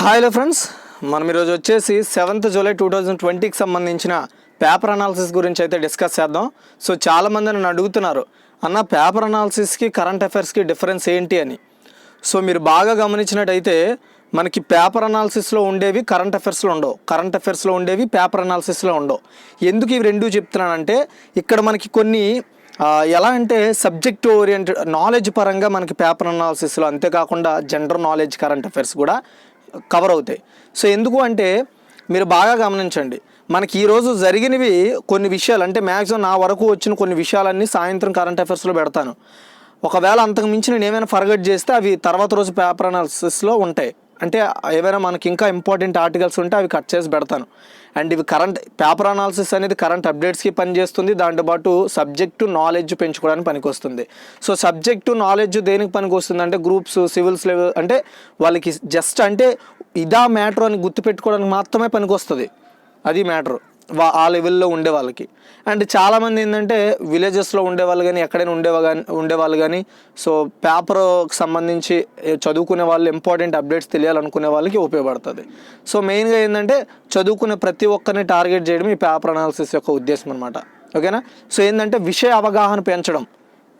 Hello friends, మనం ఈరోజు వచ్చేసి 7th జూలై 2020కి సంబంధించిన పేపర్ అనాలిసిస్ గురించి అయితే డిస్కస్ చేద్దాం. సో చాలామంది నన్ను అడుగుతున్నారు, అన్న పేపర్ అనాలిసిస్కి కరెంట్ అఫైర్స్కి డిఫరెన్స్ ఏంటి అని. సో మీరు బాగా గమనించినట్టయితే మనకి పేపర్ అనాలిసిస్లో ఉండేవి కరెంట్ అఫైర్స్లో ఉండవు, కరెంట్ అఫైర్స్లో ఉండేవి పేపర్ అనాలిసిస్లో ఉండవు. ఎందుకు ఇవి రెండూ చెప్తున్నానంటే ఇక్కడ మనకి కొన్ని ఎలా అంటే సబ్జెక్ట్ ఓరియంటెడ్ నాలెడ్జ్ పరంగా మనకి పేపర్ అనాలిసిస్లో, అంతేకాకుండా జనరల్ నాలెడ్జ్ కరెంట్ అఫైర్స్ కూడా కవర్ అవుతాయి. సో ఎందుకు అంటే మీరు బాగా గమనించండి, మనకి ఈరోజు జరిగినవి కొన్ని విషయాలు, అంటే మ్యాక్సిమం నా వరకు వచ్చిన కొన్ని విషయాలన్నీ సాయంత్రం కరెంట్ అఫైర్స్లో పెడతాను. ఒకవేళ అంతకు మించి నేను ఏమైనా ఫర్గెట్ చేస్తే అవి తర్వాత రోజు పేపర్ అనాలిసిస్లో ఉంటాయి. అంటే ఏవైనా మనకి ఇంకా ఇంపార్టెంట్ ఆర్టికల్స్ ఉంటే అవి కట్ చేసి పెడతాను. అండ్ ఇవి కరెంట్ పేపర్ అనాలిసిస్ అనేది కరెంట్ అప్డేట్స్కి పనిచేస్తుంది, దాంతోపాటు సబ్జెక్టు నాలెడ్జ్ పెంచుకోవడానికి పనికొస్తుంది. సో సబ్జెక్టు నాలెడ్జ్ దేనికి పనికి వస్తుంది అంటే గ్రూప్స్, సివిల్స్ లెవెల్, అంటే వాళ్ళకి జస్ట్ అంటే ఇదా మ్యాటర్ అని గుర్తుపెట్టుకోవడానికి మాత్రమే పనికొస్తుంది. అది మ్యాటర్ ఆ లెవెల్లో ఉండే వాళ్ళకి. అండ్ చాలామంది ఏంటంటే విలేజెస్లో ఉండేవాళ్ళు కానీ ఎక్కడైనా ఉండేవాళ్ళు కానీ, సో పేపర్కి సంబంధించి చదువుకునే వాళ్ళు ఇంపార్టెంట్ అప్డేట్స్ తెలియాలనుకునే వాళ్ళకి ఉపయోగపడుతుంది. సో మెయిన్గా ఏంటంటే చదువుకునే ప్రతి ఒక్కరిని టార్గెట్ చేయడం ఈ పేపర్ అనాలిసిస్ యొక్క ఉద్దేశం అనమాట. ఓకేనా. సో ఏంటంటే విషయ అవగాహన పెంచడం,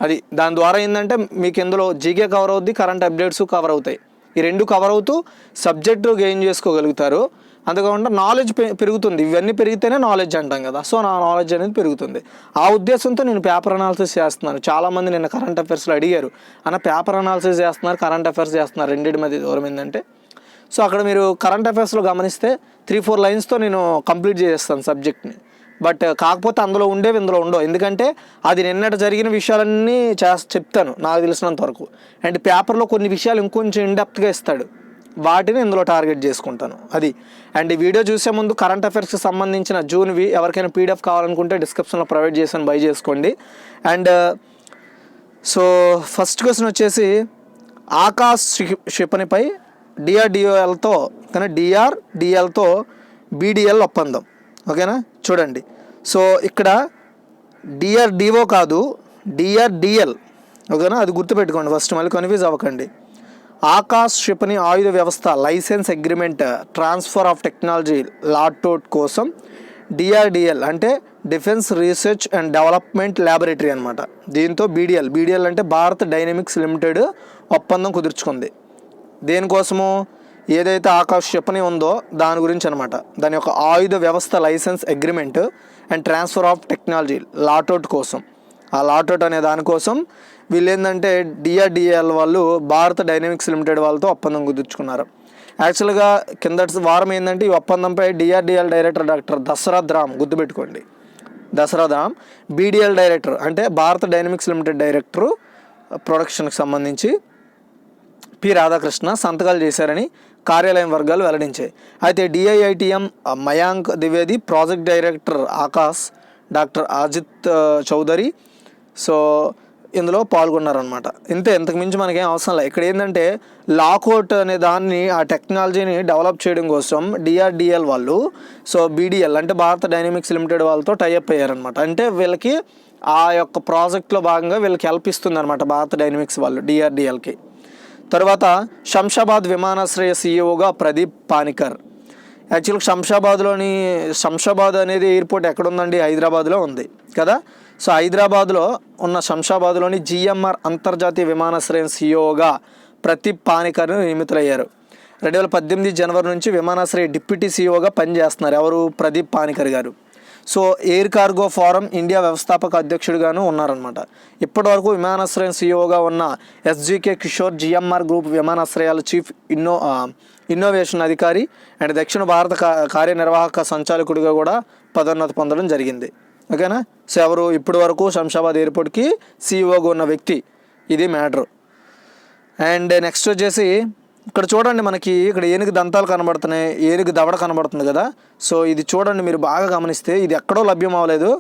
అది దాని ద్వారా ఏంటంటే మీకు ఇందులో జీకే కవర్ అవుద్ది, కరెంట్ అప్డేట్స్ కవర్ అవుతాయి. ఈ రెండు కవర్ అవుతూ సబ్జెక్టు గెయిన్ చేసుకోగలుగుతారు. అంతేకాకుండా నాలెడ్జ్ పెరుగుతుంది. ఇవన్నీ పెరిగితేనే నాలెడ్జ్ అంటాం కదా. సో నా నాలెడ్జ్ అనేది పెరుగుతుంది. ఆ ఉద్దేశంతో నేను పేపర్ అనాలిసిస్ చేస్తున్నాను. చాలామంది నిన్న కరెంట్ అఫైర్స్లో అడిగారు, అన్న పేపర్ అనాలిసిస్ చేస్తున్నారు, కరెంట్ అఫైర్స్ చేస్తున్నారు, రెండింటి మధ్య దూరం ఏంటంటే, సో అక్కడ మీరు కరెంట్ అఫైర్స్లో గమనిస్తే 3-4 లైన్స్తో నేను కంప్లీట్ చేస్తాను సబ్జెక్ట్ని. బట్ కాకపోతే అందులో ఉండేవి ఇందులో ఉండవు. ఎందుకంటే అది నిన్నటి జరిగిన విషయాలన్నీ చెప్తాను నాకు తెలిసినంత వరకు. అండ్ పేపర్లో కొన్ని విషయాలు ఇంకొంచెం ఇన్డెప్త్గా ఇస్తాడు, వాటిని ఇందులో టార్గెట్ చేసుకుంటాను. అది. అండ్ ఈ వీడియో చూసే ముందు కరెంట్ అఫైర్స్కి సంబంధించిన జూన్వి ఎవరికైనా పీడిఎఫ్ కావాలనుకుంటే డిస్క్రిప్షన్లో ప్రొవైడ్ చేసాను, బై చేసుకోండి. అండ్ సో ఫస్ట్ క్వశ్చన్ వచ్చేసి, ఆకాశ్ క్షిపణిపై డిఆర్డిఓఎల్తో డిఆర్డిఎల్తో బీడిఎల్ ఒప్పందం. ఓకేనా, చూడండి. సో ఇక్కడ డిఆర్డిఓ కాదు, డిఆర్డిఎల్. ఓకేనా, అది గుర్తుపెట్టుకోండి ఫస్ట్, మళ్ళీ కన్ఫ్యూజ్ అవ్వకండి. ఆకాశ్ క్షిపణి ఆయుధ వ్యవస్థ licence agreement transfer of technology లాటౌట్ కోసం డిఆర్డిఎల్ అంటే defence research and development laboratory అనమాట. దీంతో బీడిఎల్ అంటే భారత్ డైనమిక్స్ లిమిటెడ్ ఒప్పందం కుదుర్చుకుంది. దేనికోసము? ఏదైతే ఆకాశ్ క్షిపణి ఉందో దాని గురించి అనమాట. దాని యొక్క ఆయుధ వ్యవస్థ licence agreement and transfer of technology లాటౌట్ కోసం, ఆ లాటౌట్ అనే దానికోసం వీళ్ళు ఏంటంటే డిఆర్డిఎల్ వాళ్ళు భారత డైనమిక్స్ లిమిటెడ్ వాళ్ళతో ఒప్పందం కుదుర్చుకున్నారు. యాక్చువల్గా కిందటి వారం ఏంటంటే ఈ ఒప్పందంపై DRDL director doctor Dashrath Ram, గుర్తుపెట్టుకోండి, దశరథ్ రామ్, బీడిఎల్ డైరెక్టర్ అంటే భారత డైనమిక్స్ లిమిటెడ్ డైరెక్టరు ప్రొడక్షన్కి సంబంధించి పి రాధాకృష్ణ సంతకాలు చేశారని కార్యాలయం వర్గాలు వెల్లడించాయి. అయితే DIITM Mayank Dwivedi, project director Akash, doctor Ajit Chaudhary so ఇందులో పాల్గొన్నారనమాట. ఇంతకు మించి మనకేం అవసరం లేదు. ఇక్కడ ఏంటంటే లాకౌట్ అనే దాన్ని, ఆ టెక్నాలజీని డెవలప్ చేయడం కోసం డిఆర్డిఎల్ వాళ్ళు, సో బీడిఎల్ అంటే భారత డైనమిక్స్ లిమిటెడ్ వాళ్ళతో టైఅప్ అయ్యారనమాట. అంటే వీళ్ళకి ఆ యొక్క ప్రాజెక్ట్లో భాగంగా వీళ్ళకి హెల్ప్ ఇస్తుంది అనమాట భారత డైనమిక్స్ వాళ్ళు డిఆర్డిఎల్కి. తర్వాత శంషాబాద్ విమానాశ్రయ సీఈఓగా ప్రదీప్ పానికర్. యాక్చువల్గా శంషాబాద్ అనేది ఎయిర్పోర్ట్ ఎక్కడుందండి? హైదరాబాద్లో ఉంది కదా. సో హైదరాబాద్లో ఉన్న శంషాబాద్లోని జిఎంఆర్ అంతర్జాతీయ విమానాశ్రయం సీఈఓగా ప్రదీప్ పానికర్ నియమితులయ్యారు. 2018 జనవరి నుంచి విమానాశ్రయ డిప్యూటీ సీఈఓగా పనిచేస్తున్నారు. ఎవరు? ప్రదీప్ పానికర్ గారు. So air cargo forum India వ్యవస్థాపక అధ్యక్షుడిగాను ఉన్నారనమాట. ఇప్పటివరకు విమానాశ్రయం సీఈఓగా ఉన్న ఎస్జీకే కిషోర్ జిఎంఆర్ గ్రూప్ విమానాశ్రయాల చీఫ్ ఇన్నోవేషన్ అధికారి అండ్ దక్షిణ భారత కార్యనిర్వాహక సంచాలకుడిగా కూడా పదోన్నతి పొందడం జరిగింది. ఓకేనా. సో ఎవరు? ఇప్పటి వరకు శంషాబాద్ ఎయిర్పోర్ట్కి సీఈఓగా ఉన్న వ్యక్తి. ఇది మ్యాటర్. అండ్ నెక్స్ట్ వచ్చేసి ఇక్కడ చూడండి, మనకి ఇక్కడ ఏనుగు దంతాలు కనబడుతున్నాయి, ఏనుగు దవడ కనబడుతుంది కదా. సో ఇది చూడండి, మీరు బాగా గమనిస్తే ఇది ఎక్కడో లభ్యం అవ్వలేదు,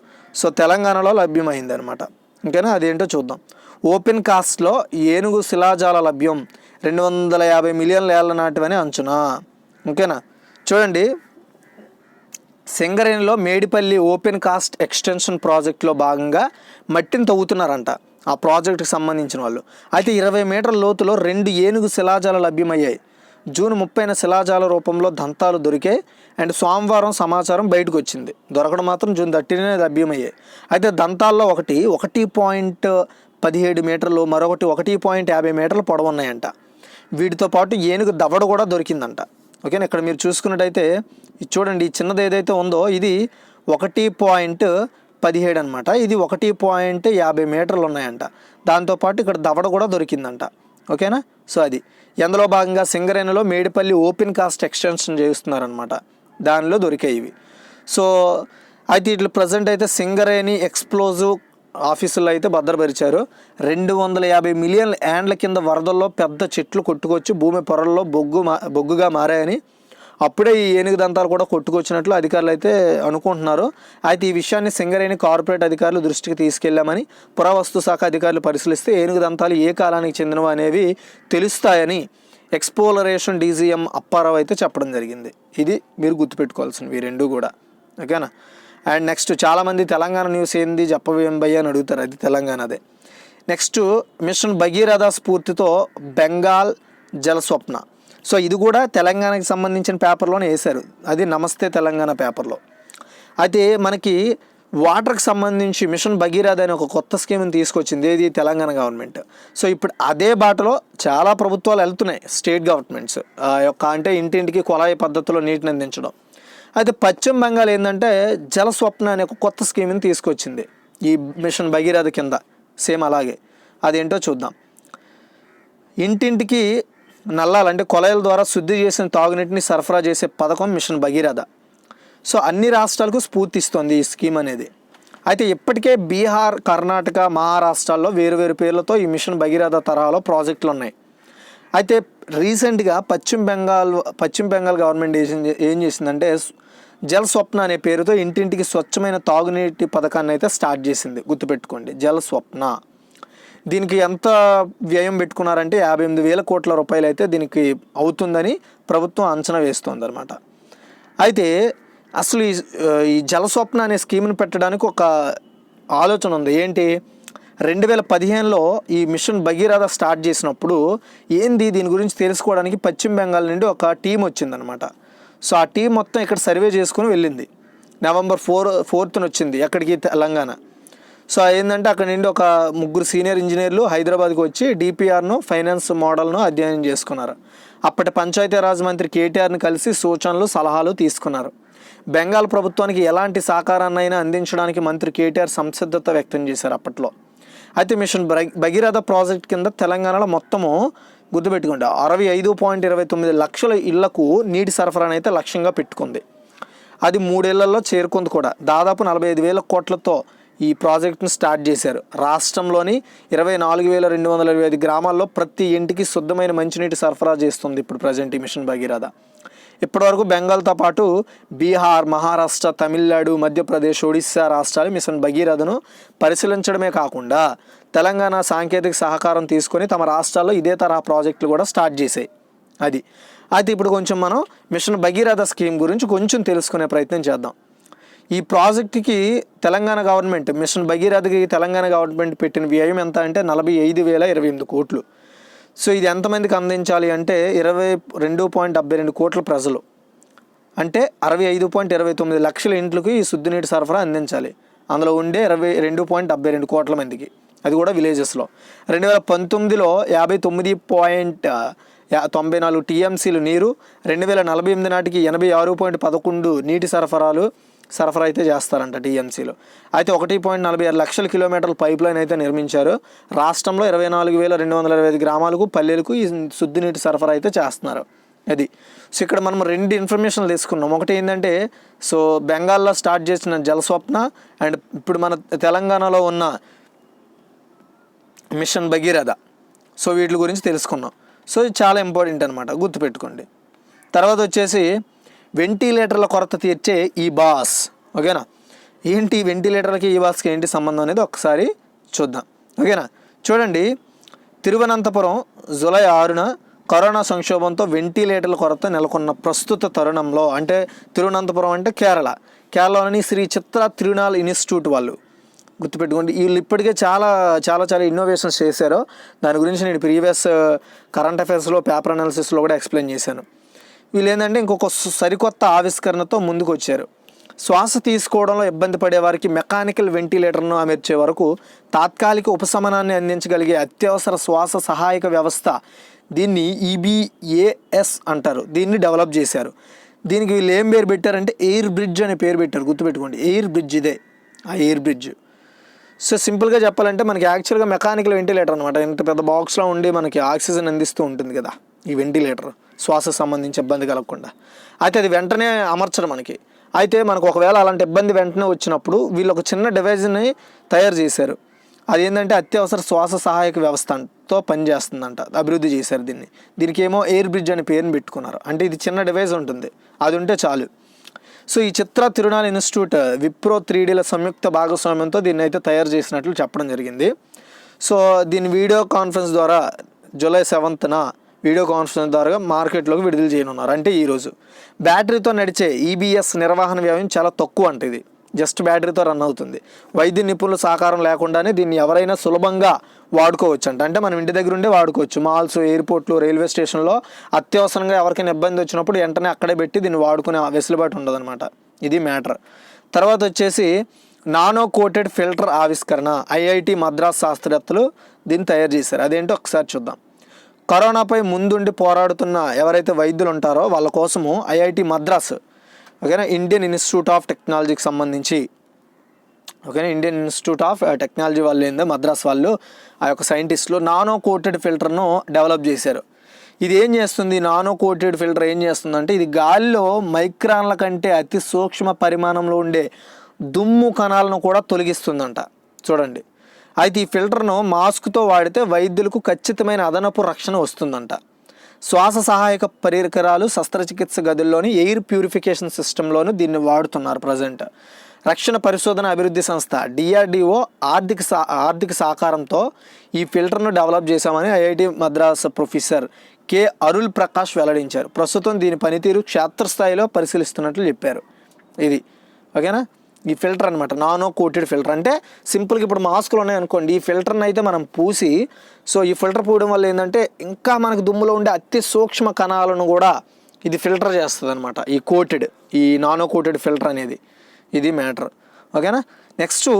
సో తెలంగాణలో లభ్యమైంది అనమాట. ఓకేనా, అదేంటో చూద్దాం. ఓపెన్ కాస్ట్లో ఏనుగు శిలాజాల లభ్యం 250 మిలియన్ల ఏళ్ల నాటివని అంచనా. ఓకేనా, చూడండి, సింగరేణిలో మేడిపల్లి ఓపెన్ కాస్ట్ ఎక్స్టెన్షన్ ప్రాజెక్టులో భాగంగా మట్టిని తవ్వుతున్నారంట. ఆ ప్రాజెక్టుకి సంబంధించిన వాళ్ళు. అయితే 20 మీటర్ల లోతులో 2 ఏనుగు శిలాజాలు లభ్యమయ్యాయి. జూన్ 30న శిలాజాల రూపంలో దంతాలు దొరికాయి. అండ్ సోమవారం సమాచారం బయటకు వచ్చింది. దొరకడం మాత్రం జూన్ 30నే లభ్యమయ్యాయి. అయితే దంతాల్లో 1.17 మీటర్లు, మరొకటి 1.50 మీటర్లు పొడవు ఉన్నాయంట. వీటితో పాటు ఏనుగు దవడ కూడా దొరికిందంట. ఓకేనా, ఇక్కడ మీరు చూసుకున్నట్టయితే ఇది చూడండి, ఈ చిన్నది ఏదైతే ఉందో ఇది 1.17 అనమాట. ఇది 1.50 మీటర్లు ఉన్నాయంట. దాంతోపాటు ఇక్కడ దవడ కూడా దొరికిందంట. ఓకేనా, సో అది ఎందులో భాగంగా సింగరేణిలో మేడిపల్లి ఓపెన్ కాస్ట్ ఎక్స్టెన్షన్ చేస్తున్నారనమాట. దానిలో దొరికాయి ఇవి. సో అయితే ఇట్లా ప్రజెంట్ అయితే సింగరేణి ఎక్స్ప్లోజివ్ ఆఫీసుల్లో అయితే భద్రపరిచారు. 250 మిలియన్ యాండ్ల కింద వరదల్లో పెద్ద చెట్లు కొట్టుకొచ్చి భూమి పొరల్లో బొగ్గుగా మారాయని, అప్పుడే ఈ ఏనుగు దంతాలు కూడా కొట్టుకొచ్చినట్లు అధికారులు అయితే అనుకుంటున్నారు. అయితే ఈ విషయాన్ని సింగరేణి కార్పొరేట్ అధికారులు దృష్టికి తీసుకెళ్లామని, పురావస్తు శాఖ అధికారులు పరిశీలిస్తే ఏనుగు దంతాలు ఏ కాలానికి చెందినవి అనేవి తెలుస్తాయని ఎక్స్ప్లోరేషన్ డీజీఎం అప్పారావు అయితే చెప్పడం జరిగింది. ఇది మీరు గుర్తుపెట్టుకోవాల్సినవి ఈ రెండు కూడా. ఓకేనా, అండ్ నెక్స్ట్ చాలామంది తెలంగాణ న్యూస్ ఏంది చెప్పవేం భయ్య అని అడుగుతారు. అది తెలంగాణదే. నెక్స్ట్ మిషన్ భగీరథ స్ఫూర్తితో బెంగాల్ జలస్వప్న. సో ఇది కూడా తెలంగాణకి సంబంధించిన పేపర్లోనే వేశారు. అది నమస్తే తెలంగాణ పేపర్లో. అయితే మనకి వాటర్కి సంబంధించి మిషన్ భగీరథ అనే ఒక కొత్త స్కీమ్ని తీసుకొచ్చింది ఏది తెలంగాణ గవర్నమెంట్. సో ఇప్పుడు అదే బాటలో చాలా ప్రభుత్వాలు వెళ్తున్నాయి, స్టేట్ గవర్నమెంట్స్ అంటే ఇంటింటికి కుళాయి పద్ధతిలో నీటిని అందించడం. అయితే పశ్చిమ బెంగాల్ ఏంటంటే జలస్వప్న అనే ఒక కొత్త స్కీమ్ని తీసుకొచ్చింది ఈ మిషన్ భగీరథ కింద. సేమ్ అలాగే అదేంటో చూద్దాం. ఇంటింటికి నల్లాలంటే కొళాయిల ద్వారా శుద్ధి చేసిన తాగునీటిని సరఫరా చేసే పథకం మిషన్ భగీరథ. సో అన్ని రాష్ట్రాలకు స్ఫూర్తిస్తుంది ఈ స్కీమ్ అనేది. అయితే ఇప్పటికే బీహార్, కర్ణాటక, మహారాష్ట్రాల్లో వేరు పేర్లతో ఈ మిషన్ భగీరథ తరహాలో ప్రాజెక్టులు ఉన్నాయి. అయితే రీసెంట్గా పశ్చిమ బెంగాల్ గవర్నమెంట్ ఏం చేసిందంటే జల్ స్వప్న అనే పేరుతో ఇంటింటికి స్వచ్ఛమైన తాగునీటి పథకాన్ని అయితే స్టార్ట్ చేసింది. గుర్తుపెట్టుకోండి, జల్ స్వప్న. దీనికి ఎంత వ్యయం పెట్టుకున్నారంటే 58,000 కోట్ల రూపాయలు అయితే దీనికి అవుతుందని ప్రభుత్వం అంచనా వేస్తుంది అనమాట. అయితే అసలు ఈ జలస్వప్న అనే స్కీమ్ని పెట్టడానికి ఒక ఆలోచన ఉంది. ఏంటి, 2015లో ఈ మిషన్ భగీరథ స్టార్ట్ చేసినప్పుడు ఏంది దీని గురించి తెలుసుకోవడానికి పశ్చిమ బెంగాల్ నుండి ఒక టీం వచ్చిందనమాట. సో ఆ టీం మొత్తం ఇక్కడ సర్వే చేసుకుని వెళ్ళింది. నవంబర్ 4న వచ్చింది ఎక్కడికి, తెలంగాణ. సో ఏంటంటే అక్కడ నుండి ఒక 3 సీనియర్ ఇంజనీర్లు హైదరాబాద్కి వచ్చి డిపిఆర్ను, ఫైనాన్స్ మోడల్ను అధ్యయనం చేసుకున్నారు. అప్పటి పంచాయతీరాజ్ మంత్రి కేటీఆర్ని కలిసి సూచనలు, సలహాలు తీసుకున్నారు. బెంగాల్ ప్రభుత్వానికి ఎలాంటి సహకారాన్నైనా అందించడానికి మంత్రి కేటీఆర్ సంసిద్ధత వ్యక్తం చేశారు అప్పట్లో. అయితే మిషన్ భగీరథ ప్రాజెక్ట్ కింద తెలంగాణలో మొత్తము గుర్తుపెట్టుకోండి 65.29 లక్షల ఇళ్లకు నీటి సరఫరాను అయితే లక్ష్యంగా పెట్టుకుంది. అది 3 ఏళ్లలో చేరుకుంది కూడా. దాదాపు 45,000 కోట్లతో ఈ ప్రాజెక్ట్ను స్టార్ట్ చేశారు. రాష్ట్రంలోని 24,225 గ్రామాల్లో ప్రతి ఇంటికి శుద్ధమైన మంచినీటి సరఫరా చేస్తుంది ఇప్పుడు ప్రజెంట్ ఈ మిషన్ భగీరథ. ఇప్పటివరకు బెంగాల్తో పాటు బీహార్, మహారాష్ట్ర, తమిళనాడు, మధ్యప్రదేశ్, ఒడిశా రాష్ట్రాలు మిషన్ భగీరథను పరిశీలించడమే కాకుండా తెలంగాణ సాంకేతిక సహకారం తీసుకొని తమ రాష్ట్రాల్లో ఇదే తరహా ప్రాజెక్టులు కూడా స్టార్ట్ చేశాయి. అయితే ఇప్పుడు కొంచెం మనం మిషన్ భగీరథ స్కీమ్ గురించి కొంచెం తెలుసుకునే ప్రయత్నం చేద్దాం. ఈ ప్రాజెక్టుకి తెలంగాణ గవర్నమెంట్, మిషన్ భగీరథకి తెలంగాణ గవర్నమెంట్ పెట్టిన వ్యయం ఎంత అంటే 45,028 కోట్లు. సో ఇది ఎంతమందికి అందించాలి అంటే 22.72 కోట్ల ప్రజలు, అంటే 65.29 లక్షల ఇంట్లకు ఈ శుద్ధినీటి సరఫరా అందించాలి. అందులో ఉండే 22.72 కోట్ల మందికి, అది కూడా విలేజెస్లో. 2019లో 59.94 టీఎంసీలు నీరు, 2048 నాటికి 86.11 నీటి సరఫరా అయితే చేస్తారంట టీఎంసీలో. అయితే 1.46 లక్షల కిలోమీటర్ల పైప్ లైన్ అయితే నిర్మించారు. రాష్ట్రంలో 24,225 గ్రామాలకు, పల్లెలకు ఈ శుద్ధి నీటి సరఫరా అయితే చేస్తున్నారు. అది సో ఇక్కడ మనం 2 ఇన్ఫర్మేషన్లు తీసుకున్నాం. ఒకటి ఏంటంటే సో బెంగాల్లో స్టార్ట్ చేసిన జలస్వప్న, అండ్ ఇప్పుడు మన తెలంగాణలో ఉన్న మిషన్ భగీరథ. సో వీటి గురించి తెలుసుకున్నాం. సో ఇది చాలా ఇంపార్టెంట్ అనమాట, గుర్తుపెట్టుకోండి. తర్వాత వచ్చేసి వెంటిలేటర్ల కొరత తీర్చే ఈ బాస్. ఓకేనా, ఏంటి వెంటిలేటర్లకి ఈ బాస్కి ఏంటి సంబంధం అనేది ఒకసారి చూద్దాం. ఓకేనా, చూడండి, తిరువనంతపురం జూలై 6న కరోనా సంక్షోభంతో వెంటిలేటర్ల కొరత నెలకొన్న ప్రస్తుత తరుణంలో, అంటే తిరువనంతపురం అంటే కేరళలోని శ్రీ చిత్ర తిరునాల్ ఇన్స్టిట్యూట్ వాళ్ళు గుర్తుపెట్టుకోండి. వీళ్ళు ఇప్పటికే చాలా చాలా చాలా ఇన్నోవేషన్స్ చేశారు. దాని గురించి నేను ప్రీవియస్ కరెంట్ అఫైర్స్లో పేపర్ అనాలిసిస్లో కూడా ఎక్స్ప్లెయిన్ చేశాను. వీళ్ళు ఏంటంటే ఇంకొక సరికొత్త ఆవిష్కరణతో ముందుకు వచ్చారు. శ్వాస తీసుకోవడంలో ఇబ్బంది పడే వారికి మెకానికల్ వెంటిలేటర్ను అమర్చే వరకు తాత్కాలిక ఉపశమనాన్ని అందించగలిగే అత్యవసర శ్వాస సహాయక వ్యవస్థ, దీన్ని EBAS అంటారు, దీన్ని డెవలప్ చేశారు. దీనికి వీళ్ళు ఏం పేరు పెట్టారంటే ఎయిర్ బ్రిడ్జ్ అనే పేరు పెట్టారు. గుర్తుపెట్టుకోండి, ఎయిర్ బ్రిడ్జ్, ఇదే ఆ ఎయిర్ బ్రిడ్జ్. సో సింపుల్గా చెప్పాలంటే మనకి యాక్చువల్గా మెకానికల్ వెంటిలేటర్ అనమాట. ఇంత పెద్ద బాక్స్లో ఉండి మనకి ఆక్సిజన్ అందిస్తూ ఉంటుంది కదా ఈ వెంటిలేటర్, శ్వాసకు సంబంధించి ఇబ్బంది కలగకుండా. అయితే అది వెంటనే అమర్చడం మనకి. అయితే మనకు ఒకవేళ అలాంటి ఇబ్బంది వెంటనే వచ్చినప్పుడు వీళ్ళు ఒక చిన్న డివైజ్ని తయారు చేశారు. అది ఏంటంటే అత్యవసర శ్వాస సహాయక వ్యవస్థతో పనిచేస్తుందంట, అభివృద్ధి చేశారు దీనికి ఏమో ఎయిర్ బ్రిడ్జ్ అనే పేరుని పెట్టుకున్నారు. అంటే ఇది చిన్న డివైజ్ ఉంటుంది, అది ఉంటే చాలు. సో ఈ చిత్ర తిరునాల్ ఇన్స్టిట్యూట్ విప్రో 3Dల సంయుక్త భాగస్వామ్యంతో దీన్ని అయితే తయారు చేసినట్లు చెప్పడం జరిగింది. సో దీన్ని వీడియో కాన్ఫరెన్స్ ద్వారా జూలై 7న వీడియో కాన్ఫరెన్స్ ద్వారా మార్కెట్లోకి విడుదల చేయనున్నారు. అంటే ఈరోజు బ్యాటరీతో నడిచే EBS నిర్వహణ వ్యయం చాలా తక్కువ అంటే ఇది జస్ట్ బ్యాటరీతో రన్ అవుతుంది. వైద్య నిపుణుల సహకారం లేకుండానే దీన్ని ఎవరైనా సులభంగా వాడుకోవచ్చు అంటే మనం ఇంటి దగ్గర ఉండే వాడుకోవచ్చు. మాల్స్, ఎయిర్పోర్ట్లు, రైల్వే స్టేషన్లో అత్యవసరంగా ఎవరికైనా ఇబ్బంది వచ్చినప్పుడు వెంటనే అక్కడే పెట్టి దీన్ని వాడుకునే వెసులుబాటు ఉండదన్నమాట. ఇది మ్యాటర్. తర్వాత వచ్చేసి నానో కోటెడ్ ఫిల్టర్ ఆవిష్కరణ, IIT మద్రాస్ శాస్త్రవేత్తలు దీన్ని తయారు చేశారు. అదేంటో ఒకసారి చూద్దాం. కరోనాపై ముందుండి పోరాడుతున్న ఎవరైతే వైద్యులు ఉంటారో వాళ్ళ కోసము IIT మద్రాస్, ఓకేనా, ఇండియన్ ఇన్స్టిట్యూట్ ఆఫ్ టెక్నాలజీకి సంబంధించి, ఓకేనా, ఇండియన్ ఇన్స్టిట్యూట్ ఆఫ్ టెక్నాలజీ వాళ్ళు ఏందో మద్రాస్ వాళ్ళు, ఆ యొక్క సైంటిస్టులు నానో కోటెడ్ ఫిల్టర్ను డెవలప్ చేశారు. ఇది ఏం చేస్తుంది, నానో కోటెడ్ ఫిల్టర్ ఏం చేస్తుందంటే ఇది గాలిలో మైక్రాన్ల కంటే అతి సూక్ష్మ పరిమాణంలో ఉండే దుమ్ము కణాలను కూడా తొలగిస్తుందంట. చూడండి, అయితే ఈ ఫిల్టర్ను మాస్క్తో వాడితే వైద్యులకు ఖచ్చితమైన అదనపు రక్షణ వస్తుందంట. శ్వాస సహాయక పరికరాలు, శస్త్రచికిత్స గదుల్లోని ఎయిర్ ప్యూరిఫికేషన్ సిస్టంలోనూ దీన్ని వాడుతున్నారు ప్రజెంట్. రక్షణ పరిశోధన అభివృద్ధి సంస్థ DRDO ఆర్థిక సహకారంతో ఈ ఫిల్టర్ను డెవలప్ చేశామని IIT Madras professor K. Arul Prakash వెల్లడించారు. ప్రస్తుతం దీని పనితీరు క్షేత్రస్థాయిలో పరిశీలిస్తున్నట్లు చెప్పారు. ఇది ఓకేనా, ఈ ఫిల్టర్ అనమాట, నానో కోటెడ్ ఫిల్టర్. అంటే సింపుల్గా ఇప్పుడు మాస్కులు ఉన్నాయనుకోండి, ఈ ఫిల్టర్ని అయితే మనం పూసి, సో ఈ ఫిల్టర్ పూయడం వల్ల ఏంటంటే ఇంకా మనకు దుమ్ములో ఉండే అతి సూక్ష్మ కణాలను కూడా ఇది ఫిల్టర్ చేస్తుంది అనమాట. ఈ నానో కోటెడ్ ఫిల్టర్ అనేది, ఇది మ్యాటర్. ఓకేనా. నెక్స్ట్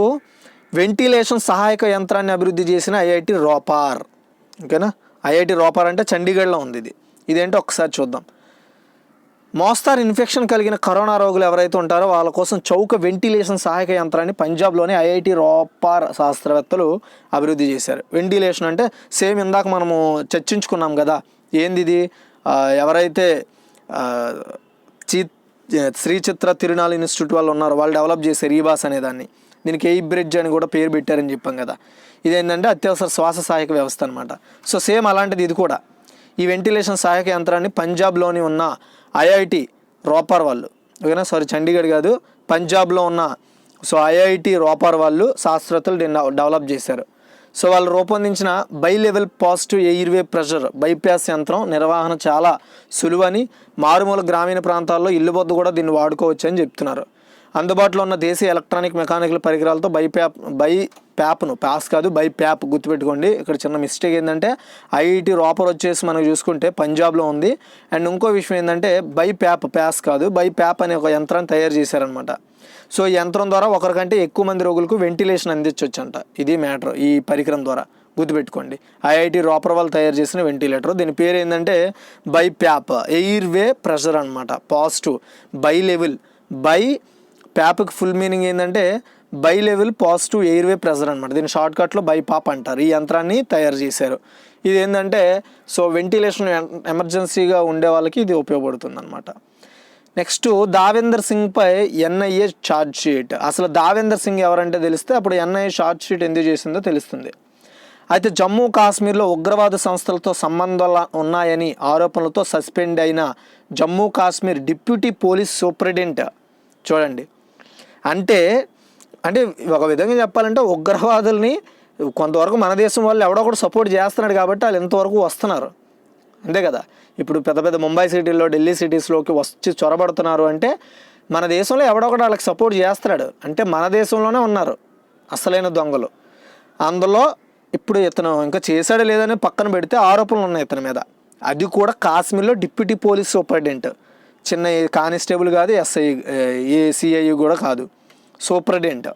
వెంటిలేషన్ సహాయక యంత్రాన్ని అభివృద్ధి చేసిన IIT రోపార్. ఓకేనా, IIT రోపార్ అంటే చండీగఢ్లో ఉంది. ఇదేంటో ఒకసారి చూద్దాం. మోస్తారు ఇన్ఫెక్షన్ కలిగిన కరోనా రోగులు ఎవరైతే ఉంటారో వాళ్ళ కోసం చౌక వెంటిలేషన్ సహాయక యంత్రాన్ని పంజాబ్లోని IIT రోపార్ శాస్త్రవేత్తలు అభివృద్ధి చేశారు. వెంటిలేషన్ అంటే సేమ్ ఇందాక మనము చర్చించుకున్నాం కదా, ఏంది ఇది, ఎవరైతే శ్రీ చిత్ర తిరునాల్ ఇన్స్టిట్యూట్ వాళ్ళు ఉన్నారో వాళ్ళు డెవలప్ చేశారు EBAS అనే దాన్ని. దీనికి ఎయిర్ బ్రిడ్జ్ అని కూడా పేరు పెట్టారని చెప్పాం కదా. ఇదేంటంటే అత్యవసర శ్వాస సహాయక వ్యవస్థ అనమాట. సో సేమ్ అలాంటిది ఇది కూడా. ఈ వెంటిలేషన్ సహాయక యంత్రాన్ని పంజాబ్లోని ఉన్న IIT రోపార్ వాళ్ళు, ఓకేనా, చండీగఢ్ కాదు, పంజాబ్లో ఉన్న IIT రోపార్ వాళ్ళు శాస్త్రవేత్తలు దీన్ని డెవలప్ చేశారు. సో వాళ్ళు రూపొందించిన by level positive airway pressure bypass యంత్రం నిర్వహణ చాలా సులువని, మారుమూల గ్రామీణ ప్రాంతాల్లో ఇల్లు వద్ద కూడా దీన్ని వాడుకోవచ్చు అని చెప్తున్నారు. అందుబాటులో ఉన్న దేశీయ ఎలక్ట్రానిక్ మెకానికల్ పరికరాలతో బైప్యాప్ గుర్తుపెట్టుకోండి. ఇక్కడ చిన్న మిస్టేక్ ఏంటంటే IIT రోపర్ వచ్చేసి మనకు చూసుకుంటే పంజాబ్లో ఉంది. అండ్ ఇంకో విషయం ఏంటంటే బైప్యాప్ అనే ఒక యంత్రాన్ని తయారు చేశారనమాట. సో ఈ యంత్రం ద్వారా ఒకరికంటే ఎక్కువ మంది రోగులకు వెంటిలేషన్ అందించవచ్చు అంట. ఇది మ్యాటర్ ఈ పరికరం ద్వారా, గుర్తుపెట్టుకోండి. IIT రోపర్ వాళ్ళు తయారు చేసిన వెంటిలేటర్. దీని పేరు ఏంటంటే బైప్యాప్, ఎయిర్వే ప్రెషర్ అనమాట, పాజిటివ్ బై లెవెల్. ప్యాప్కి ఫుల్ మీనింగ్ ఏంటంటే bi level positive airway pressure అనమాట. దీన్ని షార్ట్కట్లో బైపాప్ అంటారు. ఈ యంత్రాన్ని తయారు చేశారు. ఇది ఏంటంటే వెంటిలేషన్ ఎమర్జెన్సీగా ఉండే వాళ్ళకి ఇది ఉపయోగపడుతుంది అనమాట. నెక్స్ట్ దావేందర్ సింగ్పై NIA ఛార్జ్ షీట్. అసలు దావేందర్ సింగ్ ఎవరంటే తెలిస్తే అప్పుడు NIA ఛార్జ్ షీట్ ఎందుకు చేసిందో తెలుస్తుంది. అయితే జమ్మూ కాశ్మీర్లో ఉగ్రవాద సంస్థలతో సంబంధాలు ఉన్నాయని ఆరోపణలతో సస్పెండ్ అయిన Jammu Kashmir deputy police superintendent, చూడండి, అంటే ఒక విధంగా చెప్పాలంటే ఉగ్రవాదుల్ని కొంతవరకు మన దేశం వాళ్ళు ఎవడో కూడా సపోర్ట్ చేస్తున్నాడు కాబట్టి వాళ్ళు ఎంతవరకు వస్తున్నారు, అంతే కదా. ఇప్పుడు పెద్ద పెద్ద ముంబై సిటీల్లో, ఢిల్లీ సిటీస్లోకి వచ్చి చొరబడుతున్నారు అంటే మన దేశంలో ఎవడో కూడా వాళ్ళకి సపోర్ట్ చేస్తున్నాడు అంటే మన దేశంలోనే ఉన్నారు. అసలైన దొంగలు. అందులో ఇప్పుడు ఇతను ఇంకా చేశాడో లేదని పక్కన పెడితే ఆరోపణలు ఉన్నాయి ఇతని మీద. అది కూడా కాశ్మీర్లో డిప్యూటీ పోలీస్ సూపరింటెండెంట్, చిన్న కానిస్టేబుల్ కాదు, ఎస్ఐ సిఐ కూడా కాదు, సూపరింటెండెంట్.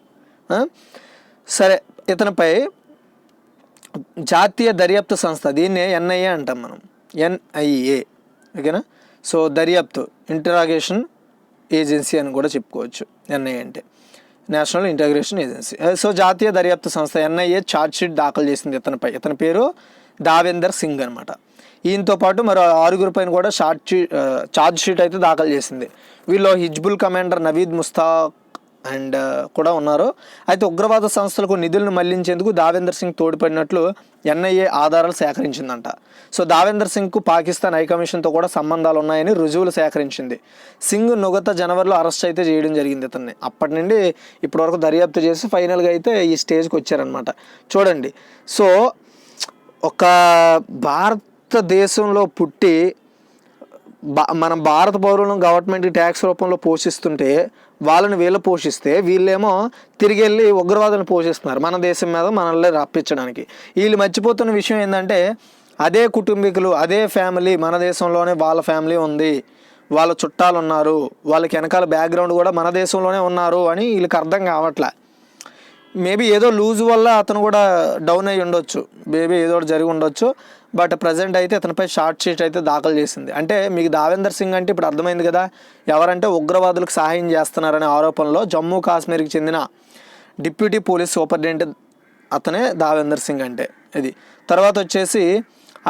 సరే, ఇతనిపై జాతీయ దర్యాప్తు సంస్థ, దీన్నే ఎన్ఐఏ అంటాం మనం, ఎన్ఐఏ, ఓకేనా. సో దర్యాప్తు, ఇంటరాగేషన్ ఏజెన్సీ అని కూడా చెప్పుకోవచ్చు ఎన్ఐఏ అంటే, నేషనల్ ఇంటగ్రేషన్ ఏజెన్సీ. సో జాతీయ దర్యాప్తు సంస్థ ఎన్ఐఏ ఛార్జ్షీట్ దాఖలు చేసింది ఇతనిపై. ఇతని పేరు దావేందర్ సింగ్ అనమాట. ఈయనతో పాటు మరో 6 పైన కూడా ఛార్జ్షీట్ అయితే దాఖలు చేసింది. వీళ్ళు హిజ్బుల్ కమాండర్ నవీద్ ముస్తాక్ అండ్ కూడా ఉన్నారు. అయితే ఉగ్రవాద సంస్థలకు నిధులను మళ్లించేందుకు దావేందర్ సింగ్ తోడ్పడినట్లు ఎన్ఐఏ ఆధారాలు సేకరించిందంట. సో దావేందర్ సింగ్కు పాకిస్తాన్ హైకమిషన్తో కూడా సంబంధాలు ఉన్నాయని రుజువులు సేకరించింది. సింగ్ గత జనవరిలో అరెస్ట్ అయితే చేయడం జరిగింది ఇతన్ని. అప్పటి నుండి ఇప్పటి వరకు దర్యాప్తు చేసి ఫైనల్గా అయితే ఈ స్టేజ్కి వచ్చారనమాట. చూడండి, సో ఒక భారతదేశంలో పుట్టి మనం భారత పౌరులను గవర్నమెంట్ ట్యాక్స్ రూపంలో పోషిస్తుంటే, వాళ్ళని వీళ్ళు పోషిస్తే, వీళ్ళేమో తిరిగి వెళ్ళి ఉగ్రవాదులను పోషిస్తున్నారు మన దేశం మీద మనల్ని రప్పించడానికి. వీళ్ళు మర్చిపోతున్న విషయం ఏంటంటే, అదే కుటుంబీకులు, అదే ఫ్యామిలీ, మన దేశంలోనే వాళ్ళ ఫ్యామిలీ ఉంది, వాళ్ళ చుట్టాలు ఉన్నారు, వాళ్ళకి వెనకాల బ్యాక్గ్రౌండ్ కూడా మన దేశంలోనే ఉన్నారు అని వీళ్ళకి అర్థం కావట్లే. మేబీ ఏదో లూజ్ వల్ల అతను కూడా డౌన్ అయ్యి ఉండొచ్చు, మేబీ ఏదో జరిగి ఉండొచ్చు. బట్ ప్రజెంట్ అయితే ఇతనిపై ఛార్జ్షీట్ అయితే దాఖలు చేసింది. అంటే మీకు దావేందర్ సింగ్ అంటే ఇప్పుడు అర్థమైంది కదా, ఎవరంటే ఉగ్రవాదులకు సహాయం చేస్తున్నారనే ఆరోపణలో జమ్మూ కాశ్మీర్కి చెందిన డిప్యూటీ పోలీస్ సూపరింటెండెంట్ అతనే దావేందర్ సింగ్ అంటే. ఇది తర్వాత వచ్చేసి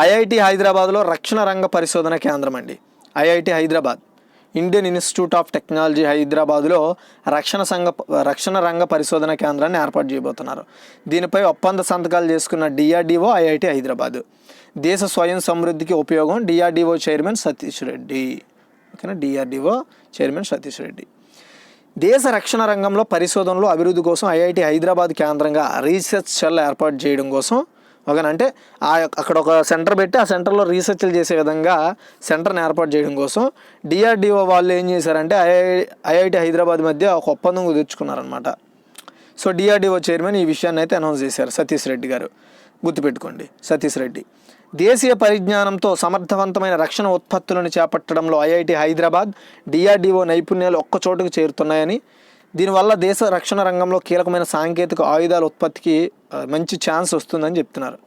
ఐఐటి హైదరాబాద్లో రక్షణ రంగ పరిశోధన కేంద్రం అండి. IIT Hyderabad, Indian institute of technology హైదరాబాద్లో రక్షణ రంగ పరిశోధన కేంద్రాన్ని ఏర్పాటు చేయబోతున్నారు. దీనిపై ఒప్పంద సంతకాలు చేసుకున్న డిఆర్డిఓ, ఐఐటి హైదరాబాద్. దేశ స్వయం సమృద్ధికి ఉపయోగం, డిఆర్డిఓ చైర్మన్ సతీష్ రెడ్డి. ఓకేనా, డిఆర్డిఓ చైర్మన్ సతీష్ రెడ్డి. దేశ రక్షణ రంగంలో పరిశోధనలు అభివృద్ధి కోసం ఐఐటి హైదరాబాద్ కేంద్రంగా రీసెర్చ్ సెల్ ఏర్పాటు చేయడం కోసం, ఓకేనా, అంటే అక్కడ ఒక సెంటర్ పెట్టి ఆ సెంటర్లో రీసెర్చ్లు చేసే విధంగా సెంటర్ని ఏర్పాటు చేయడం కోసం డిఆర్డిఓ వాళ్ళు ఏం చేశారంటే ఐఐటి హైదరాబాద్ మధ్య ఒక ఒప్పందం కుదుర్చుకున్నారనమాట. సో డిఆర్డిఓ చైర్మన్ ఈ విషయాన్ని అయితే అనౌన్స్ చేశారు, సతీష్ రెడ్డి గారు. గుర్తుపెట్టుకోండి, సతీష్ రెడ్డి. దేశీయ పరిజ్ఞానంతో సమర్థవంతమైన రక్షణ ఉత్పత్తులను చేపట్టడంలో ఐఐటి హైదరాబాద్, డిఆర్డిఓ నైపుణ్యాలు ఒక్కచోటుకు చేరుతున్నాయని, దీనివల్ల దేశ రక్షణ రంగంలో కీలకమైన సాంకేతిక ఆయుధాల ఉత్పత్తికి మంచి ఛాన్స్ వస్తుందని చెప్తున్నారు.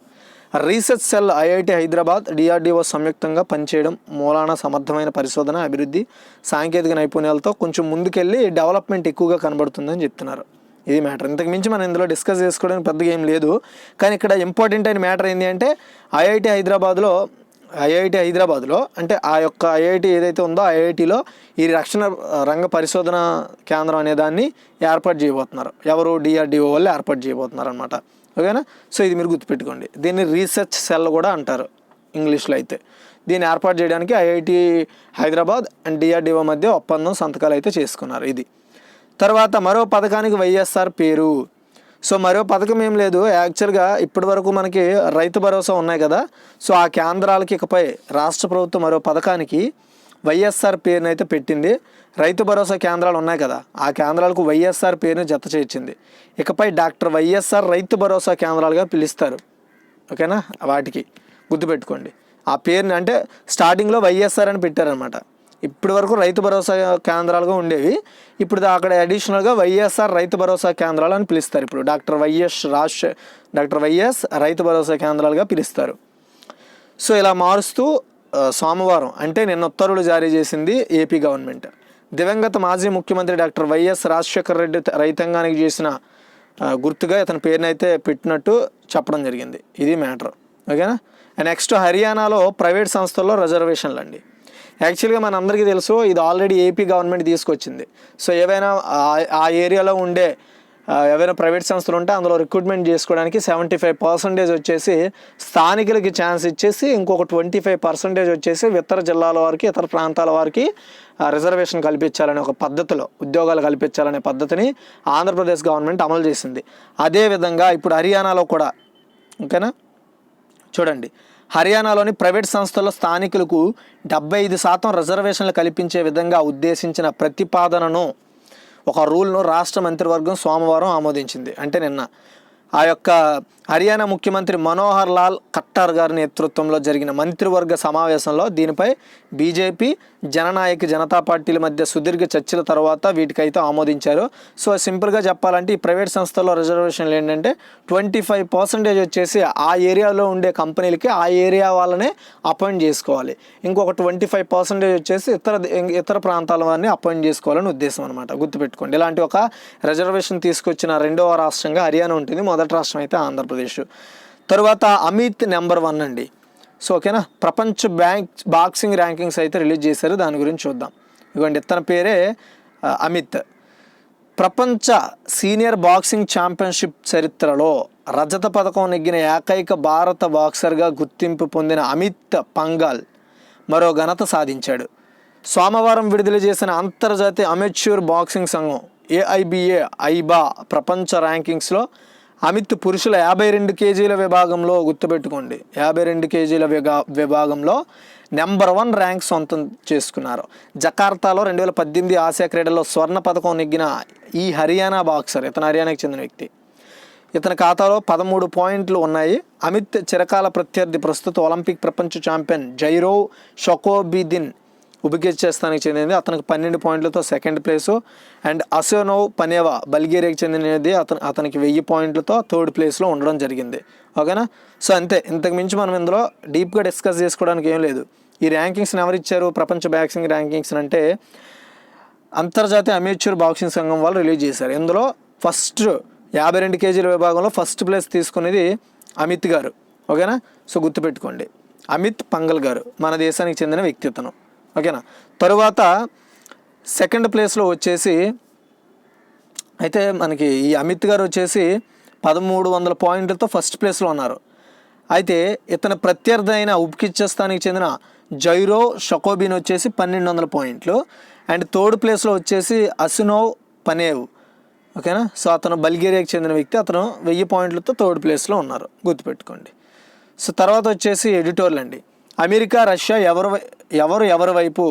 Research cell IIT Hyderabad, DRDO సంయుక్తంగా పనిచేయడం మూలాన సమర్థమైన పరిశోధన, అభివృద్ధి, సాంకేతిక నైపుణ్యాలతో కొంచెం ముందుకెళ్ళి డెవలప్మెంట్ ఎక్కువగా కనబడుతుందని చెప్తున్నారు. ఇది మ్యాటర్. ఇంతకు మించి మనం ఇందులో డిస్కస్ చేసుకోవడానికి పెద్దగా ఏం లేదు. కానీ ఇక్కడ ఇంపార్టెంట్ అయిన మ్యాటర్ ఏంటి అంటే, ఐఐటి హైదరాబాద్లో అంటే ఆ యొక్క ఐఐటి ఏదైతే ఉందో ఐఐటిలో ఈ రక్షణ రంగ పరిశోధన కేంద్రం అనే దాన్ని ఏర్పాటు చేయబోతున్నారు. ఎవరు? డిఆర్డిఓ వాళ్ళు ఏర్పాటు చేయబోతున్నారు అనమాట. ఓకేనా. సో ఇది మీరు గుర్తుపెట్టుకోండి. దీన్ని రీసెర్చ్ సెల్ కూడా అంటారు ఇంగ్లీష్లో. అయితే దీన్ని ఏర్పాటు చేయడానికి ఐఐటి హైదరాబాద్ అండ్ డిఆర్డిఓ మధ్య ఒప్పందం సంతకాలు అయితే చేసుకున్నారు. ఇది తర్వాత మరో పథకానికి వైఎస్ఆర్ పేరు. సో మరో పథకం ఏం లేదు, యాక్చువల్గా ఇప్పటి వరకు మనకి రైతు భరోసా ఉన్నాయి కదా. సో ఆ కేంద్రాలకి ఇకపై రాష్ట్ర ప్రభుత్వం మరో పథకానికి వైఎస్ఆర్ పేరుని అయితే పెట్టింది. రైతు భరోసా కేంద్రాలు ఉన్నాయి కదా, ఆ కేంద్రాలకు వైఎస్ఆర్ పేరుని జత చేర్చింది. ఇకపై డాక్టర్ వైఎస్ఆర్ రైతు భరోసా కేంద్రాలుగా పిలుస్తారు. ఓకేనా, వాటికి గుర్తుపెట్టుకోండి ఆ పేరుని. అంటే స్టార్టింగ్లో వైఎస్ఆర్ అని పెట్టారనమాట. ఇప్పటి వరకు రైతు భరోసా కేంద్రాలుగా ఉండేవి, ఇప్పుడు అక్కడ అడిషనల్గా వైఎస్ఆర్ రైతు భరోసా కేంద్రాలు అని పిలుస్తారు. ఇప్పుడు డాక్టర్ వైఎస్ రైతు భరోసా కేంద్రాలుగా పిలుస్తారు. సో ఇలా మారుస్తూ సోమవారం అంటే నిన్న ఉత్తర్వులు జారీ చేసింది ఏపీ గవర్నమెంట్. దివంగత మాజీ ముఖ్యమంత్రి డాక్టర్ వైఎస్ రాజశేఖర రెడ్డి రైతాంగానికి చేసిన గుర్తుగా ఇతని పేరునైతే పెట్టినట్టు చెప్పడం జరిగింది. ఇది మ్యాటర్. ఓకేనా. నెక్స్ట్ హర్యానాలో ప్రైవేట్ సంస్థల్లో రిజర్వేషన్లు అండి. యాక్చువల్గా మనందరికీ తెలుసు ఇది ఆల్రెడీ ఏపీ గవర్నమెంట్ తీసుకొచ్చింది. సో ఏవైనా ఆ ఏరియాలో ఉండే ఏవైనా ప్రైవేట్ సంస్థలు ఉంటే అందులో రిక్రూట్మెంట్ చేసుకోవడానికి 75% వచ్చేసి స్థానికులకి ఛాన్స్ ఇచ్చేసి, ఇంకొక 25% వచ్చేసి ఇతర జిల్లాల వారికి, ఇతర ప్రాంతాల వారికి రిజర్వేషన్ కల్పించాలనే ఒక పద్ధతిలో ఉద్యోగాలు కల్పించాలనే పద్ధతిని ఆంధ్రప్రదేశ్ గవర్నమెంట్ అమలు చేసింది. అదేవిధంగా ఇప్పుడు హర్యానాలో కూడా. ఓకేనా, చూడండి, హర్యానాలోని ప్రైవేట్ సంస్థల్లో స్థానికులకు 75% రిజర్వేషన్లు కల్పించే విధంగా ఉద్దేశించిన ప్రతిపాదనను ఒక రూల్ను రాష్ట్ర మంత్రివర్గం సోమవారం ఆమోదించింది, అంటే నిన్న. ఆ యొక్క హర్యానా ముఖ్యమంత్రి మనోహర్ లాల్ ఖట్టర్ గారి నేతృత్వంలో జరిగిన మంత్రివర్గ సమావేశంలో దీనిపై బీజేపీ, జననాయక్ జనతా పార్టీల మధ్య సుదీర్ఘ చర్చల తర్వాత వీటికైతే ఆమోదించారు. సో సింపుల్గా చెప్పాలంటే ఈ ప్రైవేట్ సంస్థల్లో రిజర్వేషన్లు ఏంటంటే 25% వచ్చేసి ఆ ఏరియాలో ఉండే కంపెనీలకి ఆ ఏరియా వాళ్ళనే అపాయింట్ చేసుకోవాలి, ఇంకొక 25% వచ్చేసి ఇతర ప్రాంతాల వారిని అపాయింట్ చేసుకోవాలని ఉద్దేశం అనమాట. గుర్తుపెట్టుకోండి, ఇలాంటి ఒక రిజర్వేషన్ తీసుకొచ్చిన రెండవ రాష్ట్రంగా హర్యానా ఉంటుంది, మొదటి రాష్ట్రం అయితే ఆంధ్రప్రదేశ్. తరువాత అమిత్ నెంబర్ 1 అండి. సో ఓకేనా, ప్రపంచ బాక్సింగ్ ర్యాంకింగ్స్ అయితే రిలీజ్ చేశారు, దాని గురించి చూద్దాం. ఇదిగోండి, ఇతని పేరే అమిత్. ప్రపంచ సీనియర్ బాక్సింగ్ ఛాంపియన్షిప్ చరిత్రలో రజత పథకం నెగ్గిన ఏకైక భారత బాక్సర్గా గుర్తింపు పొందిన అమిత్ పంఘల్ మరో ఘనత సాధించాడు. సోమవారం విడుదల చేసిన అంతర్జాతీయ అమెచ్యూర్ బాక్సింగ్ సంఘం AIBA ప్రపంచ ర్యాంకింగ్స్లో అమిత్ పురుషుల 52 కేజీల విభాగంలో, గుర్తుపెట్టుకోండి 52 కేజీల విభాగంలో నెంబర్ 1 ర్యాంక్ సొంతం చేసుకున్నారు. జకార్తాలో 2018 ఆసియా క్రీడల్లో స్వర్ణ పథకం నెగ్గిన ఈ హర్యానా బాక్సర్, ఇతను హర్యానాకి చెందిన వ్యక్తి. ఇతని ఖాతాలో 13 పాయింట్లు ఉన్నాయి. అమిత్ చిరకాల ప్రత్యర్థి ప్రస్తుత ఒలింపిక్ ప్రపంచ ఛాంపియన్ జైరోవ్ షకోబిదిన్ ఉజ్బెకిస్తాన్కి చెందినది, అతనికి 12 పాయింట్లతో సెకండ్ ప్లేసు. అండ్ అసెనోవ్ పనేవా బల్గేరియాకి చెందినది, అతనికి 1000 పాయింట్లతో థర్డ్ ప్లేస్లో ఉండడం జరిగింది. ఓకేనా, సో అంతే, ఇంతకు మించి మనం ఇందులో డీప్గా డిస్కస్ చేసుకోవడానికి ఏం లేదు. ఈ ర్యాంకింగ్స్ని ఎవరు ఇచ్చారు, ప్రపంచ బాక్సింగ్ ర్యాంకింగ్స్ అంటే అంతర్జాతీయ అమెచ్యూర్ బాక్సింగ్ సంఘం వాళ్ళు రిలీజ్ చేశారు. ఇందులో ఫస్ట్ 52 కేజీల విభాగంలో ఫస్ట్ ప్లేస్ తీసుకునేది అమిత్ గారు. ఓకేనా, సో గుర్తుపెట్టుకోండి, అమిత్ పంఘల్ గారు మన దేశానికి చెందిన వ్యక్తిత్వం. ఓకేనా, తరువాత సెకండ్ ప్లేస్లో వచ్చేసి అయితే మనకి ఈ అమిత్ గారు వచ్చేసి 1300 పాయింట్లతో ఫస్ట్ ప్లేస్లో ఉన్నారు. అయితే ఇతని ప్రత్యర్థి అయిన ఉజ్బెకిస్తాన్కి చెందిన జైరోవ్ షకోబిన్ వచ్చేసి 1200 పాయింట్లు. అండ్ థర్డ్ ప్లేస్లో వచ్చేసి అసినోవ్ పనేవ్. ఓకేనా, సో అతను బల్గేరియాకి చెందిన వ్యక్తి, అతను 1000 పాయింట్లతో థర్డ్ ప్లేస్లో ఉన్నారు, గుర్తుపెట్టుకోండి. సో తర్వాత వచ్చేసి ఎడిటోర్లు అండి. అమెరికా, రష్యా ఎవరి వైపు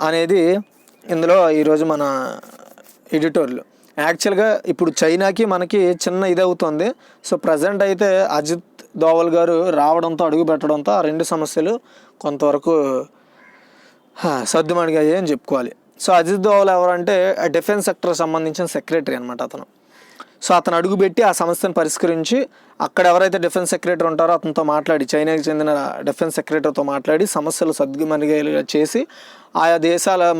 అనేది ఇందులో ఈరోజు మన ఎడిటోర్లు. యాక్చువల్గా ఇప్పుడు చైనాకి మనకి చిన్న ఇది అవుతుంది. సో ప్రజెంట్ అయితే అజిత్ దోవల్ గారు రావడంతో, అడుగు పెట్టడంతో ఆ రెండు సమస్యలు కొంతవరకు సర్దుమణిగాయి అని చెప్పుకోవాలి. సో అజిత్ దోవల్ ఎవరంటే డిఫెన్స్ సెక్టర్ సంబంధించిన సెక్రటరీ అనమాట అతను. సో అతను అడుగుపెట్టి ఆ సమస్యను పరిష్కరించి అక్కడ ఎవరైతే డిఫెన్స్ సెక్రటరీ ఉంటారో అతనితో మాట్లాడి, చైనాకి చెందిన డిఫెన్స్ సెక్రటరీతో మాట్లాడి సమస్యలు సద్దుమణిగేలా చేసి ఆయా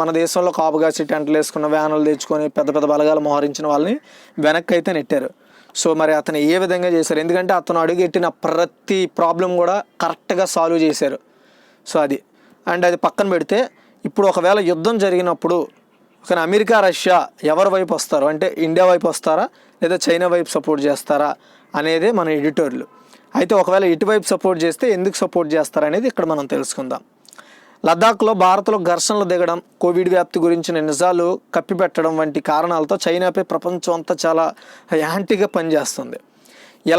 మన దేశంలో కాపుగాసి టెంట్లు వేసుకున్న వ్యానులు తెచ్చుకొని పెద్ద పెద్ద బలగాలు మోహరించిన వాళ్ళని వెనక్కి అయితే నెట్టారు. సో మరి అతను ఏ విధంగా చేశారు, ఎందుకంటే అతను అడుగెట్టిన ప్రతి ప్రాబ్లం కూడా కరెక్ట్గా సాల్వ్ చేశారు. సో అది అండ్ అది పక్కన పెడితే ఇప్పుడు ఒకవేళ యుద్ధం జరిగినప్పుడు కానీ అమెరికా, రష్యా ఎవరి వైపు వస్తారు అంటే ఇండియా వైపు వస్తారా లేదా చైనా వైపు సపోర్ట్ చేస్తారా అనేది మన ఎడిటోర్లు. అయితే ఒకవేళ ఇటువైపు సపోర్ట్ చేస్తే ఎందుకు సపోర్ట్ చేస్తారనేది ఇక్కడ మనం తెలుసుకుందాం. లద్దాఖ్లో భారత్లో ఘర్షణలు దిగడం, కోవిడ్ వ్యాప్తి గురించిన నిజాలు కప్పిపెట్టడం వంటి కారణాలతో చైనాపై ప్రపంచం అంతా చాలా యాంటీగా పనిచేస్తుంది.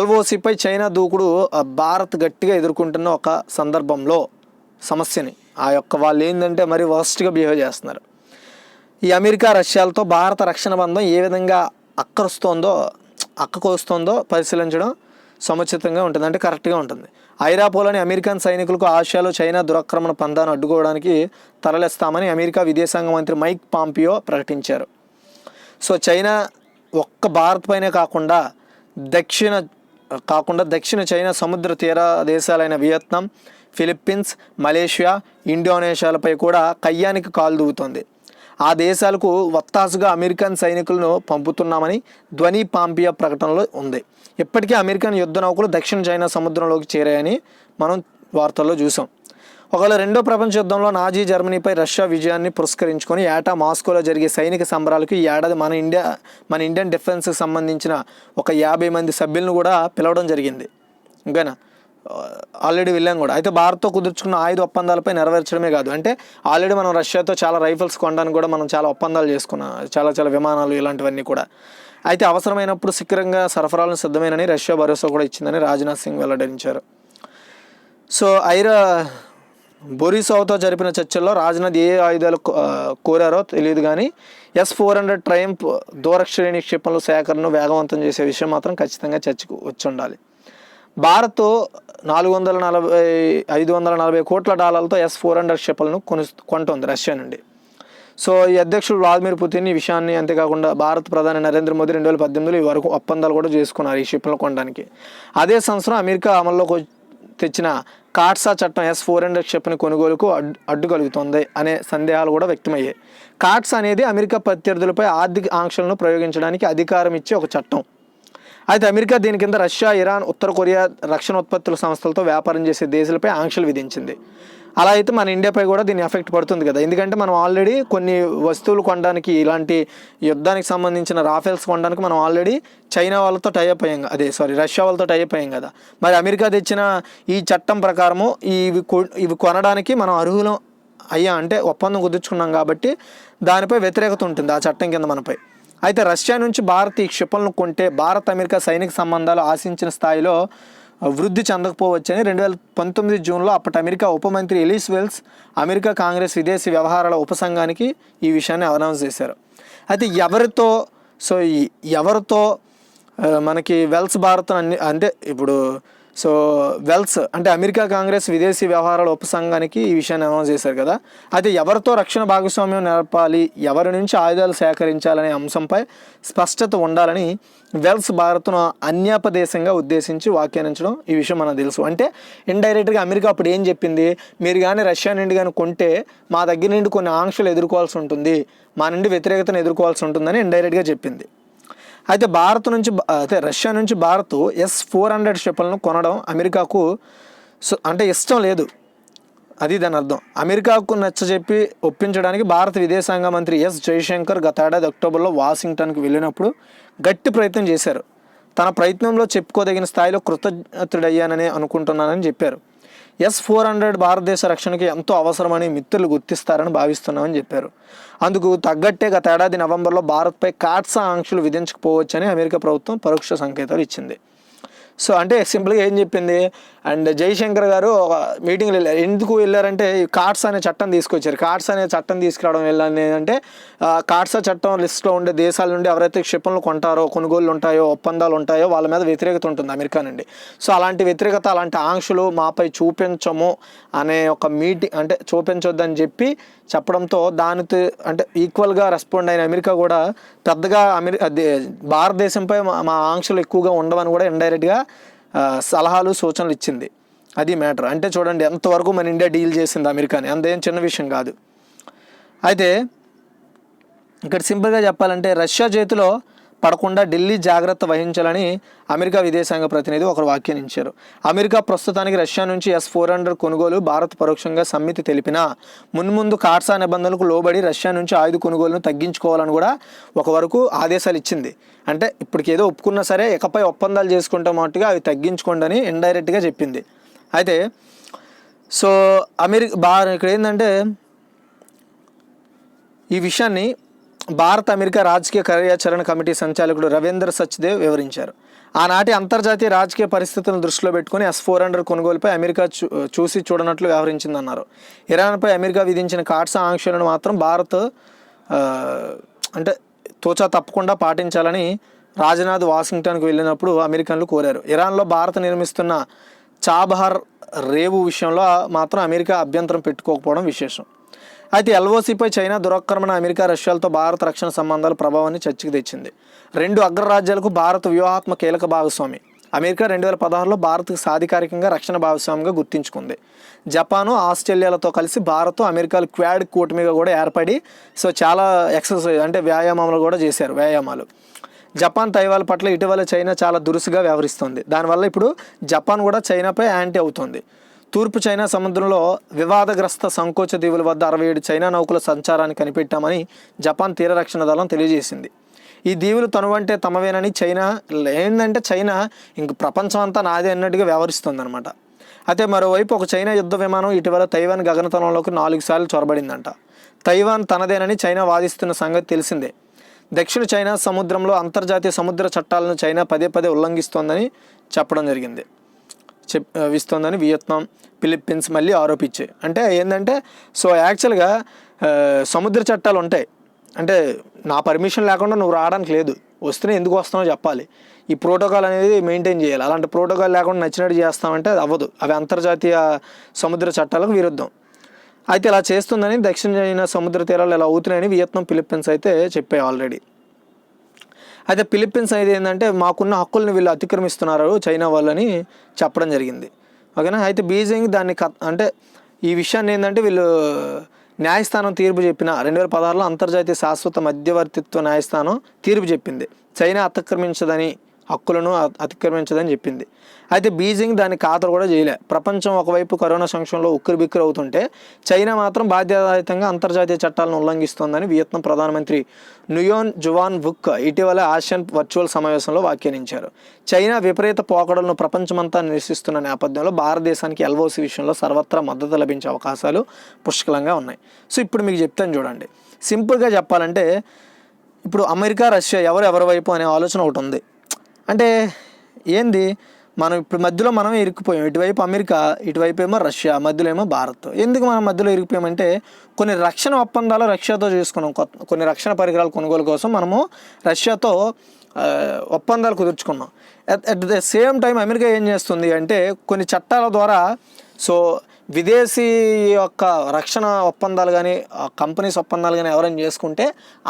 LOCపై చైనా దూకుడు భారత్ గట్టిగా ఎదుర్కొంటున్న ఒక సందర్భంలో సమస్యని ఆ యొక్క వాళ్ళు ఏంటంటే మరి వర్స్ట్గా బిహేవ్ చేస్తున్నారు. ఈ అమెరికా, రష్యాలతో భారత రక్షణ బంధం ఏ విధంగా అక్కకొస్తుందో పరిశీలించడం సముచితంగా ఉంటుంది, అంటే కరెక్ట్గా ఉంటుంది. ఐరాపోలోని అమెరికన్ సైనికులకు ఆసియాలో చైనా దురాక్రమణ పందాను అడ్డుకోవడానికి తరలిస్తామని అమెరికా విదేశాంగ మంత్రి మైక్ పాంపియో ప్రకటించారు. సో చైనా ఒక్క భారత్ పైనే కాకుండా దక్షిణ చైనా సముద్ర తీర దేశాలైన వియత్నాం, ఫిలిప్పీన్స్, మలేషియా, ఇండోనేషియాలపై కూడా కయ్యానికి కాలు దూవుతోంది. ఆ దేశాలకు వత్తాసుగా అమెరికన్ సైనికులను పంపుతున్నామని ధ్వని పాంపియో ప్రకటనలో ఉంది. ఇప్పటికే అమెరికన్ యుద్ధ నౌకలు దక్షిణ చైనా సముద్రంలోకి చేరాయని మనం వార్తల్లో చూసాం. ఒకవేళ రెండో ప్రపంచ యుద్ధంలో నాజీ జర్మనీపై రష్యా విజయాన్ని పురస్కరించుకొని ఏటా మాస్కోలో జరిగే సైనిక సంబరాలకు ఈ ఏడాది మన ఇండియన్ డిఫెన్స్కి సంబంధించిన ఒక 50 మంది సభ్యులను కూడా పిలవడం జరిగింది. ఇంకేనా ఆల్రెడీ వెళ్ళాం కూడా. అయితే భారత్తో కుదుర్చుకున్న ఆయుధ ఒప్పందాలపై నెరవేర్చడమే కాదు, అంటే ఆల్రెడీ మనం రష్యాతో చాలా రైఫిల్స్ కొనడానికి కూడా మనం చాలా ఒప్పందాలు చేసుకున్నాం, చాలా విమానాలు ఇలాంటివన్నీ కూడా. అయితే అవసరమైనప్పుడు శీఘ్రంగా సరఫరాలను సిద్ధమేనని రష్యా భరోసా కూడా ఇచ్చిందని రాజ్నాథ్ సింగ్ వెల్లడించారు. సో బొరిసోవ్తో జరిపిన చర్చల్లో రాజ్నాథ్ ఏ ఆయుధాలు కోరారో తెలియదు కానీ S-400 ట్రయంఫ్ దూరశ్రేణి క్షిపణుల సేకరణను వేగవంతం చేసే విషయం మాత్రం ఖచ్చితంగా చర్చకు వచ్చి ఉండాలి. భారత్ 540 కోట్ల డాలర్లతో S-400 క్షిపణులను కొంటుంది రష్యా నుండి. సో ఈ అధ్యక్షుడు వ్లాదిమిర్ పుతిన్ ఈ విషయాన్ని, అంతేకాకుండా భారత ప్రధాని నరేంద్ర మోదీ 2018లో ఈ వరకు ఒప్పందాలు కూడా చేసుకున్నారు ఈ క్షిపణులు కొనడానికి. అదే సంవత్సరం అమెరికా అమల్లోకి తెచ్చిన కాట్సా చట్టం S-400 క్షిపణి కొనుగోలుకు అడ్డు కలుగుతుంది అనే సందేహాలు కూడా వ్యక్తమయ్యాయి. కాట్సా అనేది అమెరికా ప్రత్యర్థులపై ఆర్థిక ఆంక్షలను ప్రయోగించడానికి అధికారం ఇచ్చే ఒక చట్టం. అయితే అమెరికా దీని కింద రష్యా, ఇరాన్, ఉత్తర కొరియా రక్షణ ఉత్పత్తుల సంస్థలతో వ్యాపారం చేసే దేశాలపై ఆంక్షలు విధించింది. అలా అయితే మన ఇండియాపై కూడా దీని ఎఫెక్ట్ పడుతుంది కదా, ఎందుకంటే మనం ఆల్రెడీ కొన్ని వస్తువులు కొనడానికి, ఇలాంటి యుద్ధానికి సంబంధించిన రాఫెల్స్ కొనడానికి మనం ఆల్రెడీ చైనా వాళ్ళతో టైఅప్ అయ్యాం, రష్యా వాళ్ళతో టైఅప్ అయ్యాం కదా. మరి అమెరికా తెచ్చిన ఈ చట్టం ప్రకారము ఇవి కొనడానికి మనం అర్హులం అంటే ఒప్పందం కుదుర్చుకున్నాం కాబట్టి దానిపై వ్యతిరేకత ఉంటుంది ఆ చట్టం కింద మనపై. అయితే రష్యా నుంచి భారత్ ఈ క్షిపణులను కొంటే భారత్ అమెరికా సైనిక సంబంధాలు ఆశించిన స్థాయిలో వృద్ధి చెందకపోవచ్చని 2019 జూన్లో అప్పటి అమెరికా ఉప మంత్రి ఎలిస్ వెల్స్ అమెరికా కాంగ్రెస్ విదేశీ వ్యవహారాల ఉపసంఘానికి ఈ విషయాన్ని అనౌన్స్ చేశారు. అయితే ఎవరితో మనకి వెల్స్ భారత్ అంటే ఇప్పుడు వెల్స్ అంటే అమెరికా కాంగ్రెస్ విదేశీ వ్యవహారాల ఉపసంఘానికి ఈ విషయాన్ని అనౌన్స్ చేశారు కదా. అయితే ఎవరితో రక్షణ భాగస్వామ్యం నెరపాలి, ఎవరి నుంచి ఆయుధాలు సేకరించాలనే అంశంపై స్పష్టత ఉండాలని వెల్స్ భారత్ను అన్యాపదేశంగా ఉద్దేశించి వ్యాఖ్యానించడం ఈ విషయం మనకు తెలుసు. అంటే ఇండైరెక్ట్గా అమెరికా అప్పుడు ఏం చెప్పింది, మీరు కానీ రష్యా నుండి కానీ కొంటే మా దగ్గర నుండి కొన్ని ఆంక్షలు ఎదుర్కోవాల్సి ఉంటుంది, మా నుండి వ్యతిరేకతను ఎదుర్కోవాల్సి ఉంటుందని ఇండైరెక్ట్గా చెప్పింది. అయితే రష్యా నుంచి భారత్ S-400 క్షిపణులను కొనడం అమెరికాకు అంటే ఇష్టం లేదు, అది దాని అర్థం. అమెరికాకు నచ్చజెప్పి ఒప్పించడానికి భారత విదేశాంగ మంత్రి ఎస్ జయశంకర్ గత ఏడాది అక్టోబర్లో వాషింగ్టన్కి వెళ్ళినప్పుడు గట్టి ప్రయత్నం చేశారు. తన ప్రయత్నంలో చెప్పుకోదగిన స్థాయిలో కృతజ్ఞతుడయ్యానని అనుకుంటున్నానని చెప్పారు. S-400 భారతదేశ రక్షణకి ఎంతో అవసరమని మిత్రులు గుర్తిస్తారని భావిస్తున్నామని చెప్పారు. అందుకు తగ్గట్టే గత ఏడాది నవంబర్లో భారత్పై కాట్సా ఆంక్షలు విధించకపోవచ్చని అమెరికా ప్రభుత్వం పరోక్ష సంకేతాలు ఇచ్చింది. సో అంటే సింపుల్గా ఏం చెప్పింది, అండ్ జయశంకర్ గారు ఒక మీటింగ్లో వెళ్ళారు. ఎందుకు వెళ్ళారంటే కాట్సా అనే చట్టం తీసుకొచ్చారు. కాట్సా అనే చట్టం తీసుకురావడం వెళ్ళాలి అంటే కాట్సా చట్టం లిస్టులో ఉండే దేశాల నుండి ఎవరైతే క్షిపణులు కొంటారో, కొనుగోలు ఉంటాయో, ఒప్పందాలు ఉంటాయో వాళ్ళ మీద వ్యతిరేకత ఉంటుంది అమెరికా నుండి. సో అలాంటి వ్యతిరేకత, అలాంటి ఆంక్షలు మాపై చూపించము అనే ఒక మీటింగ్, అంటే చూపించొద్దని చెప్పడంతో దానితో అంటే ఈక్వల్గా రెస్పాండ్ అయిన అమెరికా కూడా పెద్దగా భారతదేశంపై మా ఆంక్షలు ఎక్కువగా ఉండవని కూడా ఇండైరెక్ట్గా సలహాలు, సూచనలు ఇచ్చింది. అది మ్యాటర్. అంటే చూడండి ఎంతవరకు మన ఇండియా డీల్ చేసింది అమెరికాని, అంతేం చిన్న విషయం కాదు. అయితే ఇక్కడ సింపుల్గా చెప్పాలంటే రష్యా చేతిలో పడకుండా ఢిల్లీ జాగ్రత్త వహించాలని అమెరికా విదేశాంగ ప్రతినిధి ఒకరు వ్యాఖ్యానించారు. అమెరికా ప్రస్తుతానికి రష్యా నుంచి S-400 కొనుగోలు భారత్ పరోక్షంగా సమ్మితి తెలిపినా మున్ముందు కాట్సా నిబంధనలకు లోబడి రష్యా నుంచి ఆయుధ కొనుగోలును తగ్గించుకోవాలని కూడా ఒక వరకు ఆదేశాలు ఇచ్చింది. అంటే ఇప్పటికి ఏదో ఒప్పుకున్నా సరే ఇకపై ఒప్పందాలు చేసుకుంటాం అన్నట్టుగా అవి తగ్గించుకోండి అని ఇండైరెక్ట్గా చెప్పింది. అయితే ఇక్కడ ఏంటంటే ఈ విషయాన్ని భారత్ అమెరికా రాజకీయ కార్యాచరణ కమిటీ సంచాలకుడు రవీంద్ర సచ్దేవ్ వివరించారు. ఆనాటి అంతర్జాతీయ రాజకీయ పరిస్థితులను దృష్టిలో పెట్టుకుని S-400 కొనుగోలుపై అమెరికా చూసి చూడనట్లు వ్యవహరించిందన్నారు. ఇరాన్పై అమెరికా విధించిన కాట్సా ఆంక్షలను మాత్రం భారత్ అంటే తోచా తప్పకుండా పాటించాలని రాజ్నాథ్ వాషింగ్టన్కు వెళ్ళినప్పుడు అమెరికన్లు కోరారు. ఇరాన్లో భారత్ నిర్మిస్తున్న చాబహార్ రేవు విషయంలో మాత్రం అమెరికా అభ్యంతరం పెట్టుకోకపోవడం విశేషం. అయితే LOCపై చైనా దురాక్రమణ అమెరికా, రష్యాలతో భారత రక్షణ సంబంధాల ప్రభావాన్ని చర్చకు తెచ్చింది. రెండు అగ్రరాజ్యాలకు భారత్ వ్యూహాత్మక కీలక భాగస్వామి. అమెరికా 2016లో భారత్కు సాధికారికంగా రక్షణ భాగస్వామిగా గుర్తించుకుంది. జపాను, ఆస్ట్రేలియాలతో కలిసి భారత్, అమెరికాలు క్వాడ్ కూటమిగా కూడా ఏర్పడి చాలా ఎక్సర్సైజ్ అంటే వ్యాయామాలు కూడా చేశారు. జపాన్, తైవాన్ పట్ల ఇటీవల చైనా చాలా దురుసుగా వ్యవహరిస్తుంది. దానివల్ల ఇప్పుడు జపాన్ కూడా చైనాపై యాంటీ అవుతుంది. తూర్పు చైనా సముద్రంలో వివాదగ్రస్త సంకోచ దీవుల వద్ద 67 చైనా నౌకల సంచారాన్ని కనిపెట్టామని జపాన్ తీర రక్షణ దళం తెలియజేసింది. ఈ దీవులు తనువంటే తమవేనని చైనా ఇంక ప్రపంచం అంతా నాదే అన్నట్టుగా వ్యవహరిస్తుంది అనమాట. అయితే మరోవైపు ఒక చైనా యుద్ధ విమానం ఇటీవల తైవాన్ గగనతలంలోకి 4 సార్లు చొరబడిందంట. తైవాన్ తనదేనని చైనా వాదిస్తున్న సంగతి తెలిసిందే. దక్షిణ చైనా సముద్రంలో అంతర్జాతీయ సముద్ర చట్టాలను చైనా పదే ఉల్లంఘిస్తోందని చెప్పడం జరిగింది. ఇస్తోందని వియత్నాం, ఫిలిప్పీన్స్ మళ్ళీ ఆరోపించాయి. అంటే ఏంటంటే సో యాక్చువల్గా సముద్ర చట్టాలు ఉంటాయి. అంటే నా పర్మిషన్ లేకుండా నువ్వు రావడానికి లేదు, వస్తేనే ఎందుకు వస్తామో చెప్పాలి. ఈ ప్రోటోకాల్ అనేది మెయింటైన్ చేయాలి. అలాంటి ప్రోటోకాల్ లేకుండా నచ్చినట్టు చేస్తామంటే అది అవ్వదు. అవి అంతర్జాతీయ సముద్ర చట్టాలకు విరుద్ధం. అయితే ఇలా చేస్తుందని దక్షిణ చైనా సముద్ర తీరాలు ఇలా అవుతున్నాయని వియత్నాం, ఫిలిప్పీన్స్ అయితే చెప్పాయి ఆల్రెడీ. అయితే ఫిలిప్పీన్స్ అయితే ఏంటంటే మాకున్న హక్కుల్ని వీళ్ళు అతిక్రమిస్తున్నారు చైనా వాళ్ళని చెప్పడం జరిగింది. ఓకేనా. అయితే బీజింగ్ దాన్ని అంటే ఈ విషయాన్ని ఏంటంటే వీళ్ళు న్యాయస్థానం తీర్పు చెప్పిన 2016లో అంతర్జాతీయ శాశ్వత మధ్యవర్తిత్వ న్యాయస్థానం తీర్పు చెప్పింది చైనా హక్కులను అతిక్రమించదని చెప్పింది. అయితే బీజింగ్ దాన్ని ఖాతరు కూడా చేయలే. ప్రపంచం ఒకవైపు కరోనా సంక్షోభంలో ఉక్కిరిబిక్కిరి అవుతుంటే చైనా మాత్రం బాధ్యతాయుతంగా అంతర్జాతీయ చట్టాలను ఉల్లంఘిస్తోందని వియత్నాం ప్రధానమంత్రి నుయోన్ జువాన్ వుక్ ఇటీవల ఆసియాన్ వర్చువల్ సమావేశంలో వ్యాఖ్యానించారు. చైనా విపరీత పోకడలను ప్రపంచమంతా నిరసిస్తున్న నేపథ్యంలో భారతదేశానికి ఎల్ఓసి విషయంలో సర్వత్రా మద్దతు లభించే అవకాశాలు పుష్కలంగా ఉన్నాయి. సో ఇప్పుడు మీకు చెప్తాను చూడండి. సింపుల్గా చెప్పాలంటే ఇప్పుడు అమెరికా, రష్యా ఎవరి వైపు అనే ఆలోచన ఒకటి ఉంది. అంటే ఏంది, మనం ఇప్పుడు మధ్యలో మనమే ఇరుక్కుపోయాం. ఇటువైపు అమెరికా, ఇటువైపు ఏమో రష్యా, మధ్యలో ఏమో భారత్. ఎందుకు మనం మధ్యలో ఇరుక్కుపోయామంటే కొన్ని రక్షణ ఒప్పందాలు రష్యాతో చేసుకున్నాం. కొన్ని రక్షణ పరికరాల కొనుగోలు కోసం మనము రష్యాతో ఒప్పందాలు కుదుర్చుకున్నాం. At the same time America ఏం చేస్తుంది అంటే కొన్ని చట్టాల ద్వారా సో విదేశీ యొక్క రక్షణ ఒప్పందాలు కానీ కంపెనీస్ ఒప్పందాలు కానీ ఎవరైనా చేసుకుంటే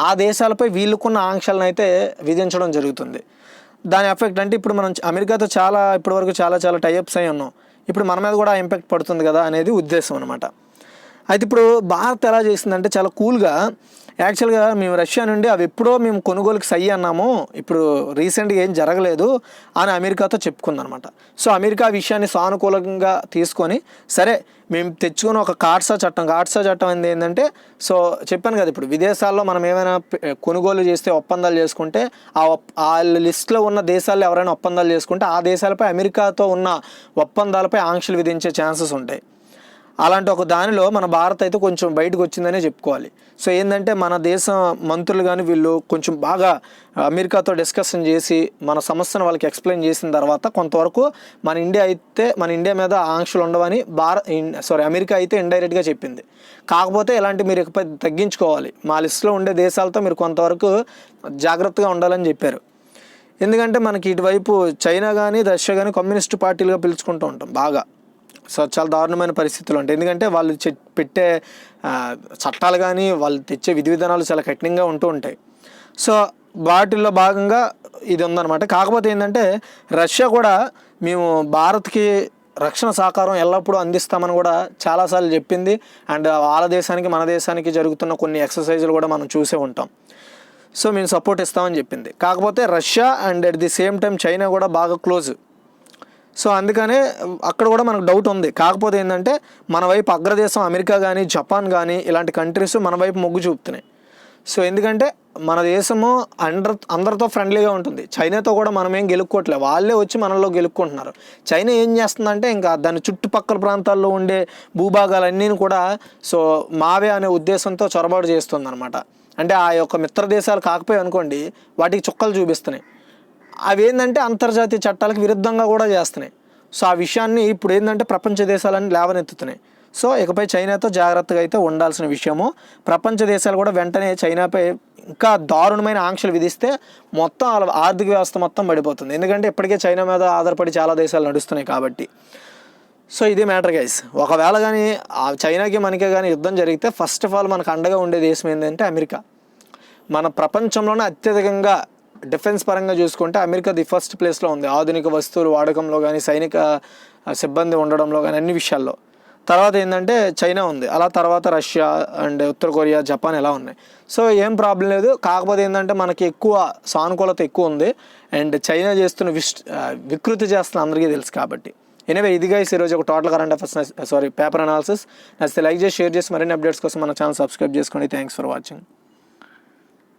ఆ దేశాలపై వీళ్ళకున్న ఆంక్షలను అయితే విధించడం జరుగుతుంది. దాని ఎఫెక్ట్ అంటే ఇప్పుడు మనం అమెరికాతో ఇప్పటివరకు చాలా టైఅప్స్ అయి ఉన్నాం. ఇప్పుడు మన మీద కూడా ఇంపాక్ట్ పడుతుంది కదా అనేది ఉద్దేశం అనమాట. అయితే ఇప్పుడు భారత్ ఎలా చేసిందంటే చాలా కూల్గా యాక్చువల్గా మేము రష్యా నుండి అవి ఎప్పుడో మేము కొనుగోలుకి సై అన్నాము, ఇప్పుడు రీసెంట్గా ఏం జరగలేదు అని అమెరికాతో చెప్పుకుందనమాట. సో అమెరికా విషయాన్ని సానుకూలంగా తీసుకొని సరే మేము తెచ్చుకుని ఒక గాడ్సా చట్టం అనేది ఏంటంటే సో చెప్పాను కదా, ఇప్పుడు విదేశాల్లో మనం ఏమైనా కొనుగోలు చేస్తే ఒప్పందాలు చేసుకుంటే ఆ లిస్ట్లో ఉన్న దేశాల్లో ఎవరైనా ఒప్పందాలు చేసుకుంటే ఆ దేశాలపై అమెరికాతో ఉన్న ఒప్పందాలపై ఆంక్షలు విధించే ఛాన్సెస్ ఉంటాయి. అలాంటి ఒక దానిలో మన భారత్ అయితే కొంచెం బయటకు వచ్చిందనే చెప్పుకోవాలి. సో ఏంటంటే మన దేశ మంత్రులు కానీ వీళ్ళు కొంచెం బాగా అమెరికాతో డిస్కషన్ చేసి మన సమస్యను వాళ్ళకి ఎక్స్ప్లెయిన్ చేసిన తర్వాత కొంతవరకు మన ఇండియా మీద ఆంక్షలు ఉండవని అమెరికా అయితే ఇండైరెక్ట్గా చెప్పింది. కాకపోతే ఇలాంటి మీరు ఇకపై తగ్గించుకోవాలి, మా లిస్టులో ఉండే దేశాలతో మీరు కొంతవరకు జాగ్రత్తగా ఉండాలని చెప్పారు. ఎందుకంటే మనకి ఇటువైపు చైనా కానీ రష్యా కానీ కమ్యూనిస్టు పార్టీలుగా పిలుచుకుంటూ ఉంటాం బాగా. సో చాలా దారుణమైన పరిస్థితులు ఉంటాయి. ఎందుకంటే వాళ్ళు పెట్టే చట్టాలు కానీ వాళ్ళు తెచ్చే విధి విధానాలు చాలా కఠినంగా ఉంటూ ఉంటాయి. సో వాటిల్లో భాగంగా ఇది ఉందన్నమాట. కాకపోతే ఏంటంటే రష్యా కూడా మేము భారత్కి రక్షణ సహకారం ఎల్లప్పుడూ అందిస్తామని కూడా చాలాసార్లు చెప్పింది. అండ్ వాళ్ళ దేశానికి మన దేశానికి జరుగుతున్న కొన్ని ఎక్సర్సైజులు కూడా మనం చూసే ఉంటాం. సో మేము సపోర్ట్ ఇస్తామని చెప్పింది. కాకపోతే Russia and at the same time China కూడా బాగా క్లోజ్. సో అందుకనే అక్కడ కూడా మనకు డౌట్ ఉంది. కాకపోతే ఏంటంటే మన వైపు అగ్రదేశం అమెరికా కానీ జపాన్ కానీ ఇలాంటి కంట్రీస్ మన వైపు మొగ్గు చూపుతున్నాయి. సో ఎందుకంటే మన దేశము అందరితో ఫ్రెండ్లీగా ఉంటుంది. చైనాతో కూడా మనం ఏం గెలుక్కోవట్లేదు, వాళ్ళే వచ్చి మనలో గెలుక్కుంటున్నారు. చైనా ఏం చేస్తుందంటే ఇంకా దాని చుట్టుపక్కల ప్రాంతాల్లో ఉండే భూభాగాలన్నీ కూడా సో మావే అనే ఉద్దేశంతో చొరబాటు చేస్తుంది అనమాట. అంటే ఆ యొక్క మిత్ర దేశాలు కాకపోయాయి అనుకోండి, వాటికి చుక్కలు చూపిస్తున్నాయి. అవి ఏంటంటే అంతర్జాతీయ చట్టాలకు విరుద్ధంగా కూడా చేస్తున్నాయి. సో ఆ విషయాన్ని ఇప్పుడు ఏంటంటే ప్రపంచ దేశాలన్నీ లేవనెత్తుతున్నాయి. సో ఇకపై చైనాతో జాగ్రత్తగా అయితే ఉండాల్సిన విషయము. ప్రపంచ దేశాలు కూడా వెంటనే చైనాపై ఇంకా దారుణమైన ఆంక్షలు విధిస్తే మొత్తం ఆర్థిక వ్యవస్థ మొత్తం పడిపోతుంది. ఎందుకంటే ఇప్పటికే చైనా మీద ఆధారపడి చాలా దేశాలు నడుస్తున్నాయి కాబట్టి. సో ఇది మ్యాటర్ గైస్. ఒకవేళ కానీ చైనాకి మనకే కానీ యుద్ధం జరిగితే ఫస్ట్ ఆఫ్ ఆల్ మనకు అండగా ఉండే దేశం ఏంటంటే అమెరికా. మన ప్రపంచంలోనే అత్యధికంగా డిఫెన్స్ పరంగా చూసుకుంటే అమెరికా ది ఫస్ట్ ప్లేస్లో ఉంది. ఆధునిక వస్తువులు వాడకంలో కానీ సైనిక సిబ్బంది ఉండడంలో కానీ అన్ని విషయాల్లో. తర్వాత ఏంటంటే చైనా ఉంది, అలా తర్వాత రష్యా అండ్ ఉత్తర కొరియా, జపాన్ ఇలా ఉన్నాయి. సో ఏం ప్రాబ్లం లేదు. కాకపోతే ఏంటంటే మనకి ఎక్కువ సానుకూలత ఎక్కువ ఉంది. అండ్ చైనా చేస్తున్న వికృతి చేస్తున్న అందరికీ తెలుసు కాబట్టి. ఎనివే ఇది గైస్ ఈరోజు ఒక total current affairs paper analysis. నచ్చితే లైక్ చేసి షేర్ చేసి మరిన్ని అప్డేట్స్ కోసం మన ఛానల్ సబ్స్క్రైబ్ చేసుకోండి. Thanks for watching.